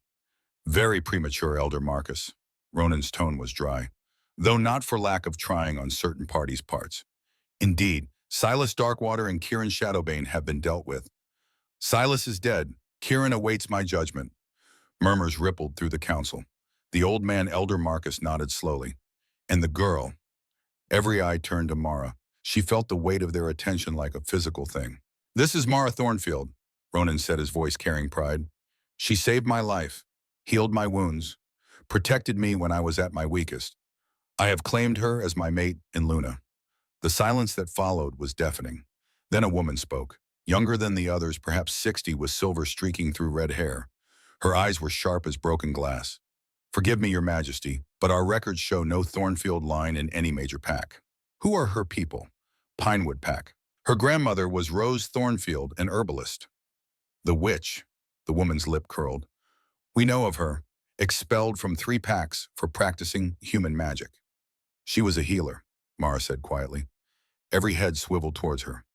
Speaker 1: "Very premature, Elder Marcus." Ronan's tone was dry, though not for lack of trying on certain parties' parts. "Indeed, Silas Darkwater and Kieran Shadowbane have been dealt with. Silas is dead. Kieran awaits my judgment." Murmurs rippled through the council. The old man, Elder Marcus, nodded slowly. "And the girl?" Every eye turned to Mara. She felt the weight of their attention like a physical thing. "This is Mara Thornfield," Ronan said, his voice carrying pride. "She saved my life, healed my wounds, protected me when I was at my weakest. I have claimed her as my mate in Luna." The silence that followed was deafening. Then a woman spoke, younger than the others, perhaps 60, with silver streaking through red hair. Her eyes were sharp as broken glass. "Forgive me, your majesty, but our records show no Thornfield line in any major pack." "Who are her people?" "Pinewood pack. Her grandmother was Rose Thornfield, an herbalist." "The witch," the woman's lip curled. "We know of her, expelled from 3 packs for practicing human magic." "She was a healer," Mara said quietly. Every head swiveled towards her.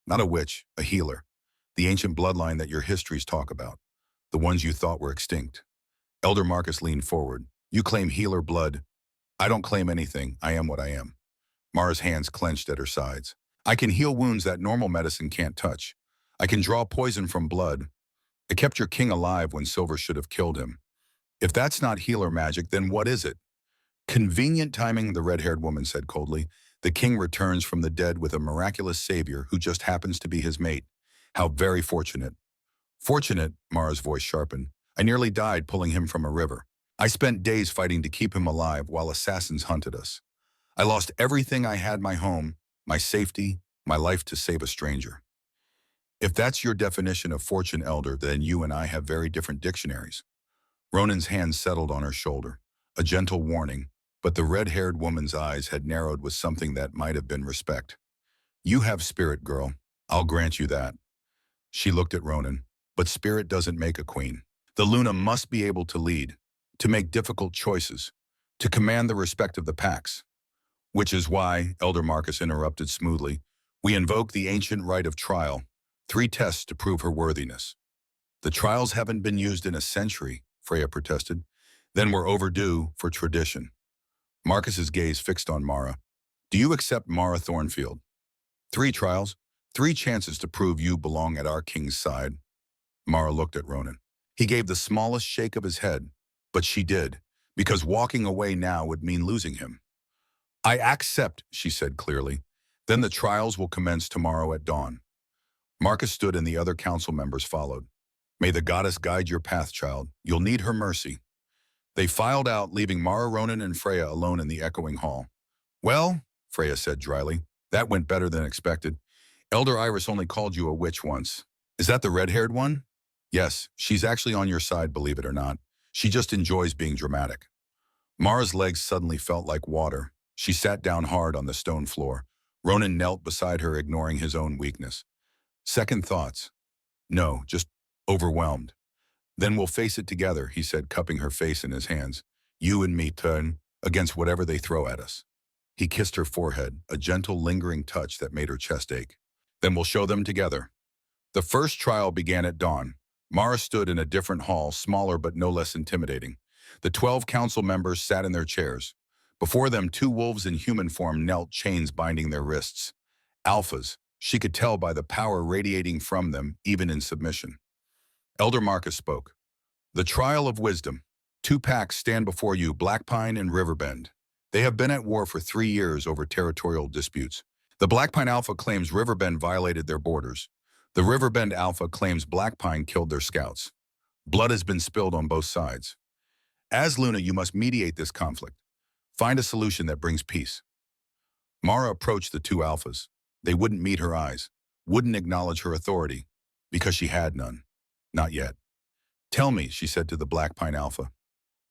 Speaker 1: "Not a witch, a healer. The ancient bloodline that your histories talk about. The ones you thought were extinct." Elder Marcus leaned forward. "You claim healer blood. I don't claim anything. I am what I am." Mara's hands clenched at her sides. "I can heal wounds that normal medicine can't touch. I can draw poison from blood. I kept your king alive when Silver should have killed him. If that's not healer magic, then what is it?" Convenient timing, the red-haired woman said coldly. The king returns from the dead with a miraculous savior who just happens to be his mate. How very fortunate. Fortunate, Mara's voice sharpened. I nearly died pulling him from a river. I spent days fighting to keep him alive while assassins hunted us. I lost everything I had, my home, my safety, my life to save a stranger. If that's your definition of fortune, Elder, then you and I have very different dictionaries. Ronan's hand settled on her shoulder, a gentle warning, but the red-haired woman's eyes had narrowed with something that might have been respect. You have spirit, girl. I'll grant you that. She looked at Ronan, but spirit doesn't make a queen. The Luna must be able to lead, to make difficult choices, to command the respect of the packs. Which is why, Elder Marcus interrupted smoothly, we invoke the ancient right of trial, 3 tests to prove her worthiness. The trials haven't been used in a century, Freya protested. Then we're overdue for tradition. Marcus's gaze fixed on Mara. Do you accept Mara Thornfield? 3 trials, 3 chances to prove you belong at our king's side. Mara looked at Ronan. He gave the smallest shake of his head, but she did, because walking away now would mean losing him. I accept, she said clearly. Then the trials will commence tomorrow at dawn. Marcus stood and the other council members followed. May the goddess guide your path, child. You'll need her mercy. They filed out, leaving Mara, Ronan, and Freya alone in the echoing hall. Well, Freya said dryly, that went better than expected. Elder Iris only called you a witch once. Is that the red-haired one? Yes, she's actually on your side, believe it or not. She just enjoys being dramatic. Mara's legs suddenly felt like water. She sat down hard on the stone floor. Ronan knelt beside her, ignoring his own weakness. Second thoughts. No, just overwhelmed. Then we'll face it together, he said, cupping her face in his hands. You and me turn against whatever they throw at us. He kissed her forehead, a gentle, lingering touch that made her chest ache. Then we'll show them together. The first trial began at dawn. Mara stood in a different hall, smaller but no less intimidating. The 12 council members sat in their chairs. Before them, 2 wolves in human form knelt, chains binding their wrists. Alphas, she could tell by the power radiating from them, even in submission. Elder Marcus spoke. The trial of wisdom. 2 packs stand before you, Blackpine and Riverbend. They have been at war for 3 years over territorial disputes. The Blackpine Alpha claims Riverbend violated their borders. The Riverbend Alpha claims Blackpine killed their scouts. Blood has been spilled on both sides. As Luna, you must mediate this conflict. Find a solution that brings peace. Mara approached the 2 alphas. They wouldn't meet her eyes, wouldn't acknowledge her authority, because she had none. Not yet. Tell me, she said to the Blackpine Alpha.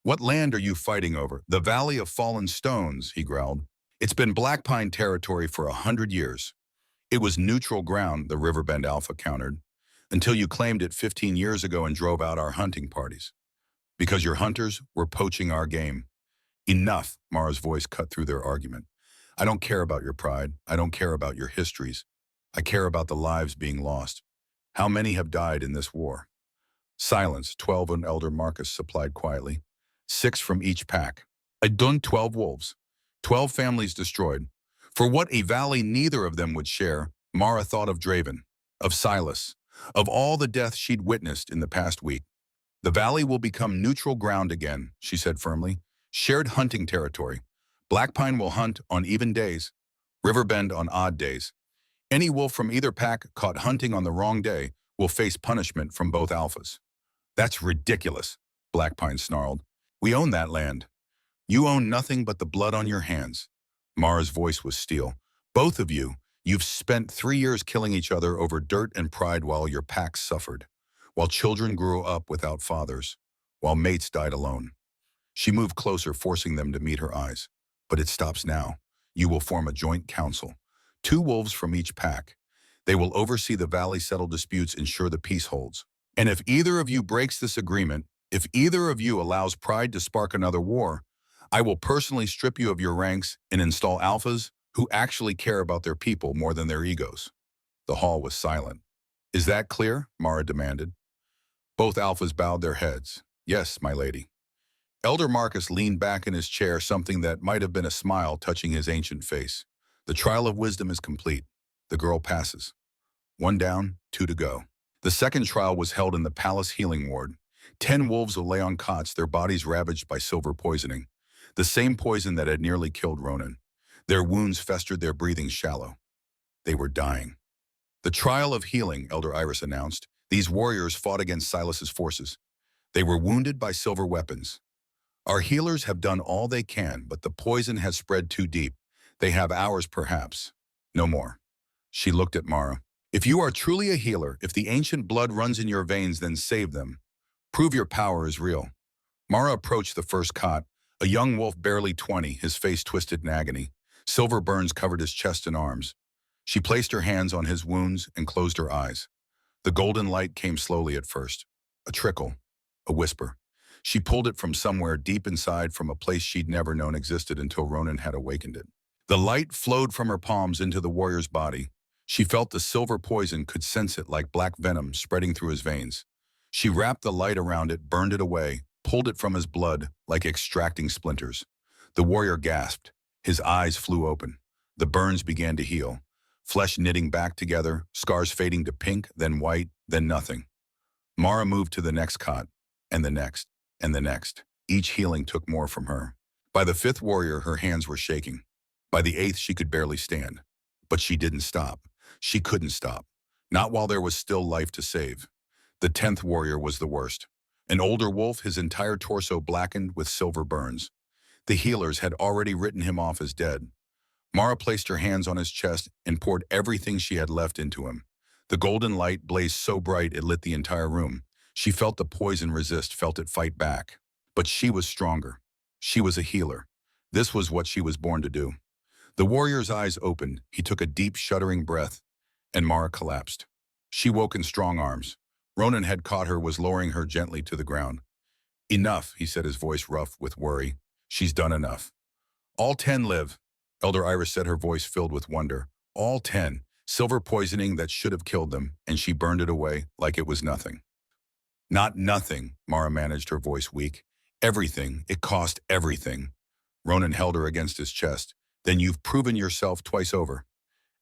Speaker 1: What land are you fighting over? The Valley of Fallen Stones, he growled. It's been Blackpine territory for 100 years. It was neutral ground, the Riverbend Alpha countered, until you claimed it 15 years ago and drove out our hunting parties. Because your hunters were poaching our game. Enough, Mara's voice cut through their argument. I don't care about your pride. I don't care about your histories. I care about the lives being lost. How many have died in this war? Silence, 12 and Elder Marcus supplied quietly. 6 from each pack. I'd done 12 wolves. 12 families destroyed. For what a valley neither of them would share, Mara thought of Draven, of Silas, of all the death she'd witnessed in the past week. The valley will become neutral ground again, she said firmly. Shared hunting territory. Blackpine will hunt on even days, Riverbend on odd days. Any wolf from either pack caught hunting on the wrong day will face punishment from both alphas. That's ridiculous, Blackpine snarled. We own that land. You own nothing but the blood on your hands. Mara's voice was steel. Both of you, you've spent 3 years killing each other over dirt and pride while your packs suffered, while children grew up without fathers, while mates died alone. She moved closer, forcing them to meet her eyes. But it stops now. You will form a joint council. 2 wolves from each pack. They will oversee the valley, settle disputes, ensure the peace holds. And if either of you breaks this agreement, if either of you allows pride to spark another war, I will personally strip you of your ranks and install alphas who actually care about their people more than their egos. The hall was silent. Is that clear? Mara demanded. Both alphas bowed their heads. Yes, my lady. Elder Marcus leaned back in his chair, something that might have been a smile touching his ancient face. The trial of wisdom is complete. The girl passes. 1 down, 2 to go. The second trial was held in the palace healing ward. 10 wolves lay on cots, their bodies ravaged by silver poisoning. The same poison that had nearly killed Ronan. Their wounds festered, their breathing shallow. They were dying. The trial of healing, Elder Iris announced. These warriors fought against Silas's forces. They were wounded by silver weapons. Our healers have done all they can, but the poison has spread too deep. They have hours, perhaps. No more. She looked at Mara. If you are truly a healer, if the ancient blood runs in your veins, then save them. Prove your power is real. Mara approached the first cot, a young wolf barely 20, his face twisted in agony. Silver burns covered his chest and arms. She placed her hands on his wounds and closed her eyes. The golden light came slowly at first. A trickle, a whisper. She pulled it from somewhere deep inside, from a place she'd never known existed until Ronan had awakened it. The light flowed from her palms into the warrior's body. She felt the silver poison, could sense it like black venom spreading through his veins. She wrapped the light around it, burned it away, pulled it from his blood like extracting splinters. The warrior gasped. His eyes flew open. The burns began to heal. Flesh knitting back together, scars fading to pink, then white, then nothing. Mara moved to the next cot, and the next, and the next. Each healing took more from her. By the fifth warrior, her hands were shaking. By the eighth, she could barely stand. But she didn't stop. She couldn't stop. Not while there was still life to save. The 10th warrior was the worst. An older wolf, his entire torso blackened with silver burns. The healers had already written him off as dead. Mara placed her hands on his chest and poured everything she had left into him. The golden light blazed so bright it lit the entire room. She felt the poison resist, felt it fight back. But she was stronger. She was a healer. This was what she was born to do. The warrior's eyes opened. He took a deep, shuddering breath, and Mara collapsed. She woke in strong arms. Ronan had caught her, was lowering her gently to the ground. Enough, he said, his voice rough with worry. She's done enough. All 10 live, Elder Iris said, her voice filled with wonder. All 10. Silver poisoning that should have killed them, and she burned it away like it was nothing. Not nothing, Mara managed, her voice weak. Everything. It cost everything. Ronan held her against his chest. Then you've proven yourself twice over.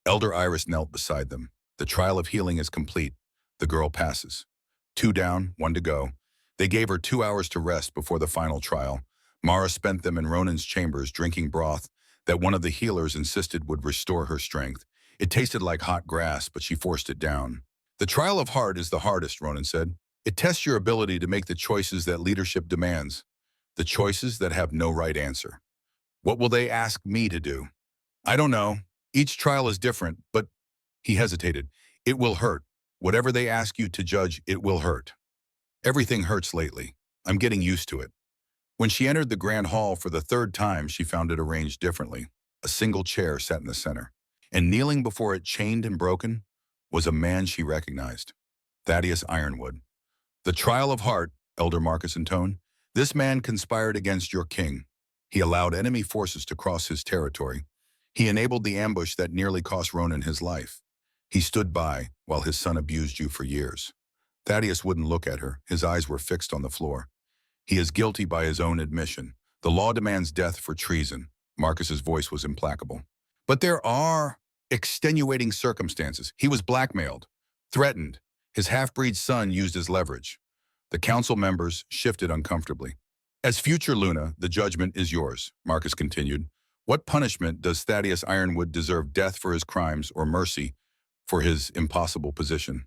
Speaker 1: Elder Iris knelt beside them. The trial of healing is complete. The girl passes. 2 down, 1 to go. They gave her 2 hours to rest before the final trial. Mara spent them in Ronan's chambers, drinking broth that one of the healers insisted would restore her strength. It tasted like hot grass, but she forced it down. The trial of heart is the hardest, Ronan said. It tests your ability to make the choices that leadership demands, the choices that have no right answer. What will they ask me to do? I don't know. Each trial is different, but he hesitated. It will hurt. Whatever they ask you to judge, it will hurt. Everything hurts lately. I'm getting used to it. When she entered the grand hall for the 3rd time, she found it arranged differently. A single chair sat in the center, and kneeling before it, chained and broken, was a man she recognized. Thaddeus Ironwood. The trial of heart, Elder Marcus intoned. This man conspired against your king. He allowed enemy forces to cross his territory. He enabled the ambush that nearly cost Ronan his life. He stood by while his son abused you for years. Thaddeus wouldn't look at her. His eyes were fixed on the floor. He is guilty by his own admission. The law demands death for treason. Marcus's voice was implacable. But there are extenuating circumstances. He was blackmailed, threatened. His half-breed son used as leverage. The council members shifted uncomfortably. As future Luna, the judgment is yours, Marcus continued. What punishment does Thaddeus Ironwood deserve? Death for his crimes or mercy for his impossible position?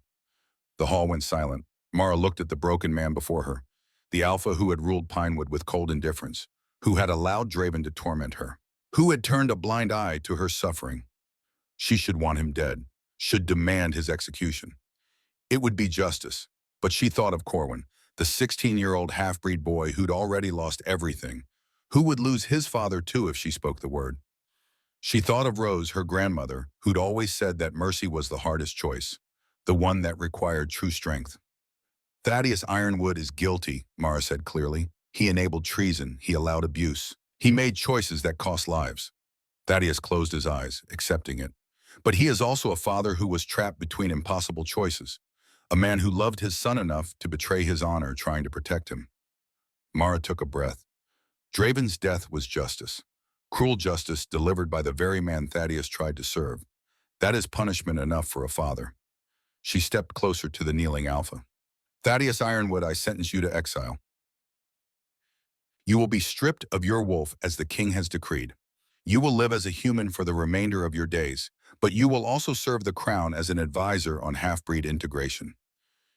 Speaker 1: The hall went silent. Mara looked at the broken man before her, the alpha who had ruled Pinewood with cold indifference, who had allowed Draven to torment her, who had turned a blind eye to her suffering. She should want him dead, should demand his execution. It would be justice, but she thought of Corwin, the 16-year-old half-breed boy who'd already lost everything, who would lose his father too if she spoke the word. She thought of Rose, her grandmother, who'd always said that mercy was the hardest choice, the one that required true strength. Thaddeus Ironwood is guilty, Mara said clearly. He enabled treason, he allowed abuse. He made choices that cost lives. Thaddeus closed his eyes, accepting it. But he is also a father who was trapped between impossible choices, a man who loved his son enough to betray his honor trying to protect him. Mara took a breath. Draven's death was justice. Cruel justice delivered by the very man Thaddeus tried to serve. That is punishment enough for a father. She stepped closer to the kneeling alpha. Thaddeus Ironwood, I sentence you to exile. You will be stripped of your wolf as the king has decreed. You will live as a human for the remainder of your days, but you will also serve the crown as an advisor on half-breed integration.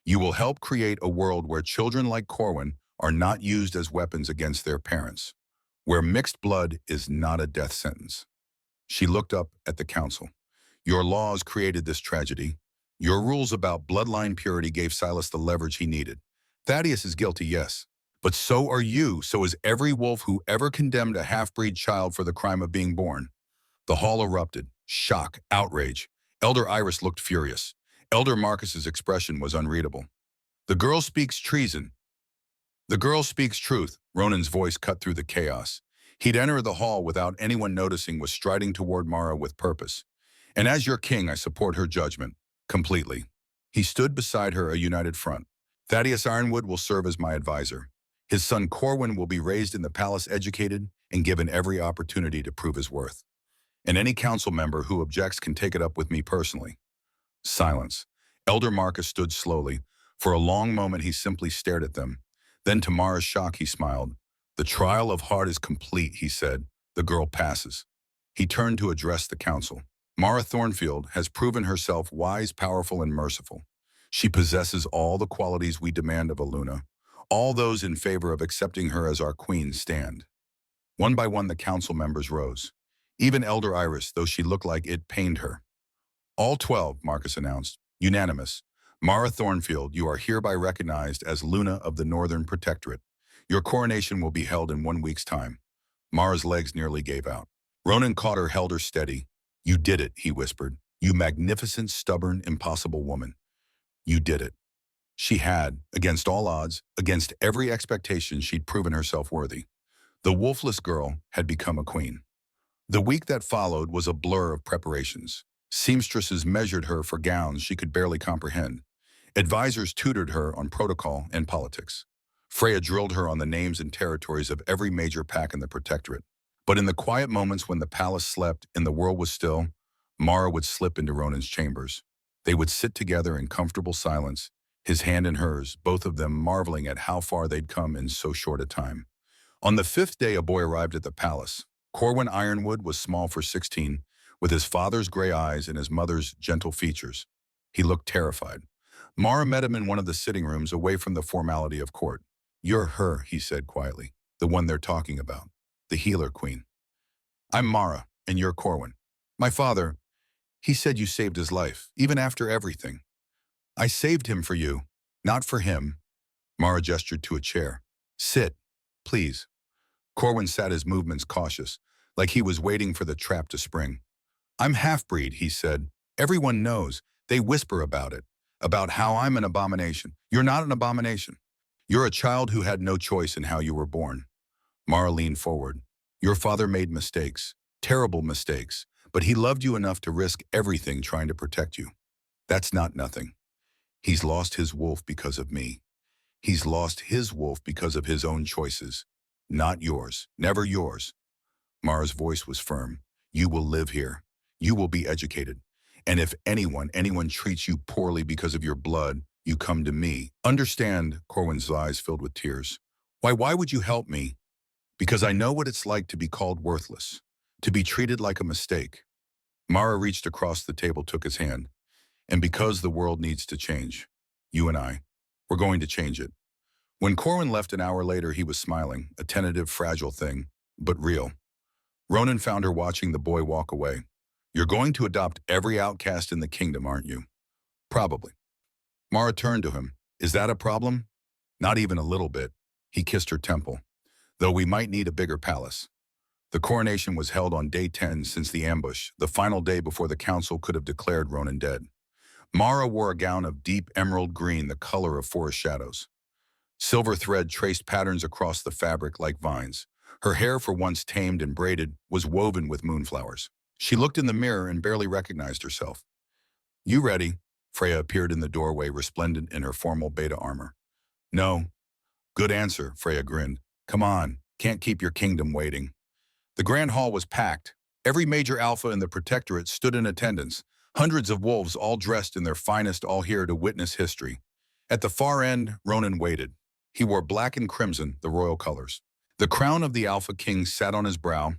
Speaker 1: You will help create a world where children like Corwin are not used as weapons against their parents, where mixed blood is not a death sentence. She looked up at the council. Your laws created this tragedy. Your rules about bloodline purity gave Silas the leverage he needed. Thaddeus is guilty, yes. But so are you, so is every wolf who ever condemned a half-breed child for the crime of being born. The hall erupted. Shock, outrage. Elder Iris looked furious. Elder Marcus's expression was unreadable. The girl speaks treason. The girl speaks truth. Ronan's voice cut through the chaos. He'd enter the hall without anyone noticing, was striding toward Mara with purpose. And as your king, I support her judgment. Completely. He stood beside her, a united front. Thaddeus Ironwood will serve as my advisor. His son Corwin will be raised in the palace, educated, and given every opportunity to prove his worth. And any council member who objects can take it up with me personally. Silence. Elder Marcus stood slowly. For a long moment he simply stared at them. Then to Mara's shock he smiled. The trial of heart is complete, he said. The girl passes. He turned to address the council. Mara Thornfield has proven herself wise, powerful, and merciful. She possesses all the qualities we demand of a Luna. All those in favor of accepting her as our queen stand. One by one the council members rose. Even Elder Iris, though she looked like it pained her. All 12, Marcus announced. Unanimous. Mara Thornfield, you are hereby recognized as Luna of the Northern Protectorate. Your coronation will be held in 1 week's time. Mara's legs nearly gave out. Ronan caught her, held her steady. You did it, he whispered. You magnificent, stubborn, impossible woman. You did it. She had, against all odds, against every expectation, she'd proven herself worthy. The wolfless girl had become a queen. The week that followed was a blur of preparations. Seamstresses measured her for gowns she could barely comprehend. Advisors tutored her on protocol and politics. Freya drilled her on the names and territories of every major pack in the Protectorate. But in the quiet moments when the palace slept and the world was still, Mara would slip into Ronan's chambers. They would sit together in comfortable silence, his hand in hers, both of them marveling at how far they'd come in so short a time. On the 5th day, a boy arrived at the palace. Corwin Ironwood was small for 16, with his father's gray eyes and his mother's gentle features. He looked terrified. Mara met him in one of the sitting rooms away from the formality of court. You're her, he said quietly, the one they're talking about, the healer queen. I'm Mara, and you're Corwin. My father, he said you saved his life, even after everything. I saved him for you, not for him. Mara gestured to a chair. Sit, please. Corwin sat, his movements cautious, like he was waiting for the trap to spring. I'm half-breed, he said. Everyone knows. They whisper about it, about how I'm an abomination. You're not an abomination. You're a child who had no choice in how you were born. Mara leaned forward. Your father made mistakes, terrible mistakes, but he loved you enough to risk everything trying to protect you. That's not nothing. He's lost his wolf because of me. He's lost his wolf because of his own choices. Not yours, never yours. Mara's voice was firm. You will live here. You will be educated. And if anyone treats you poorly because of your blood, you come to me. Understand, Corwin's eyes filled with tears. Why would you help me? Because I know what it's like to be called worthless, to be treated like a mistake. Mara reached across the table, took his hand. And because the world needs to change, you and I, we're going to change it. When Corwin left an hour later, he was smiling, a tentative, fragile thing, but real. Ronan found her watching the boy walk away. You're going to adopt every outcast in the kingdom, aren't you? Probably. Mara turned to him. Is that a problem? Not even a little bit. He kissed her temple. Though we might need a bigger palace. The coronation was held on day 10 since the ambush, the final day before the council could have declared Ronan dead. Mara wore a gown of deep emerald green, the color of forest shadows. Silver thread traced patterns across the fabric like vines. Her hair, for once tamed and braided, was woven with moonflowers. She looked in the mirror and barely recognized herself. You ready? Freya appeared in the doorway, resplendent in her formal beta armor. No. Good answer, Freya grinned. Come on, can't keep your kingdom waiting. The grand hall was packed. Every major alpha in the Protectorate stood in attendance. Hundreds of wolves, all dressed in their finest, all here to witness history. At the far end, Ronan waited. He wore black and crimson, the royal colors. The crown of the Alpha King sat on his brow,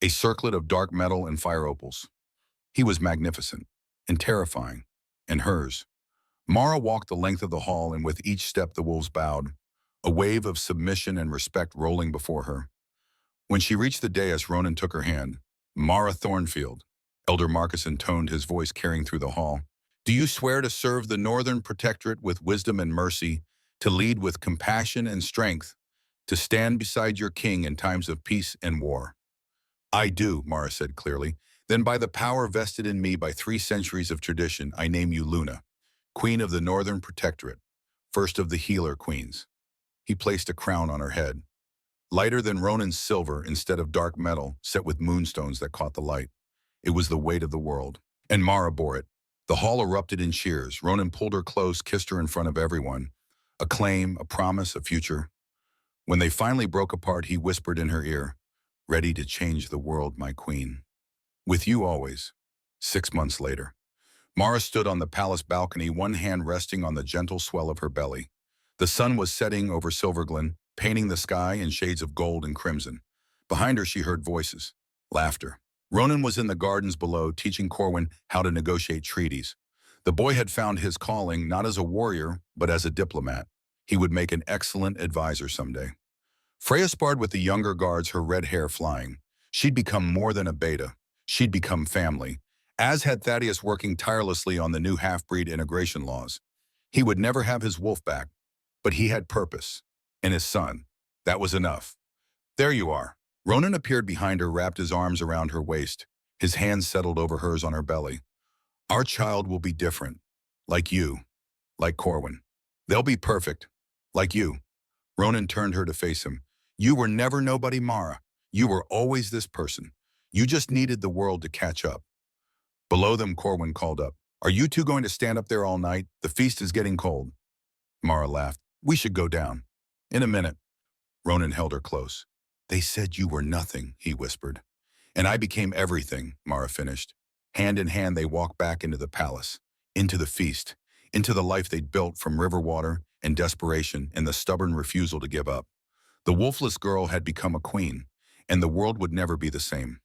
Speaker 1: a circlet of dark metal and fire opals. He was magnificent and terrifying, and hers. Mara walked the length of the hall, and with each step the wolves bowed, a wave of submission and respect rolling before her. When she reached the dais, Ronan took her hand. Mara Thornfield, Elder Marcus intoned, his voice carrying through the hall. Do you swear to serve the Northern Protectorate with wisdom and mercy, to lead with compassion and strength, to stand beside your king in times of peace and war? I do, Mara said clearly. Then by the power vested in me by 3 centuries of tradition, I name you Luna, Queen of the Northern Protectorate, first of the Healer Queens. He placed a crown on her head, lighter than Ronan's silver instead of dark metal, set with moonstones that caught the light. It was the weight of the world, and Mara bore it. The hall erupted in cheers. Ronan pulled her close, kissed her in front of everyone. A claim, a promise, a future. When they finally broke apart, he whispered in her ear, ready to change the world, my queen. With you always. 6 months later. Mara stood on the palace balcony, one hand resting on the gentle swell of her belly. The sun was setting over Silverglen, painting the sky in shades of gold and crimson. Behind her she heard voices, laughter. Ronan was in the gardens below, teaching Corwin how to negotiate treaties. The boy had found his calling not as a warrior, but as a diplomat. He would make an excellent advisor someday. Freya sparred with the younger guards, her red hair flying. She'd become more than a beta. She'd become family, as had Thaddeus, working tirelessly on the new half-breed integration laws. He would never have his wolf back, but he had purpose. And his son. That was enough. There you are. Ronan appeared behind her, wrapped his arms around her waist. His hands settled over hers on her belly. Our child will be different. Like you. Like Corwin. They'll be perfect. Like you. Ronan turned her to face him. You were never nobody, Mara. You were always this person. You just needed the world to catch up. Below them, Corwin called up. Are you two going to stand up there all night? The feast is getting cold. Mara laughed. We should go down. In a minute. Ronan held her close. They said you were nothing, he whispered. And I became everything, Mara finished. Hand in hand they walked back into the palace, into the feast, into the life they'd built from river water and desperation and the stubborn refusal to give up. The wolfless girl had become a queen, and the world would never be the same.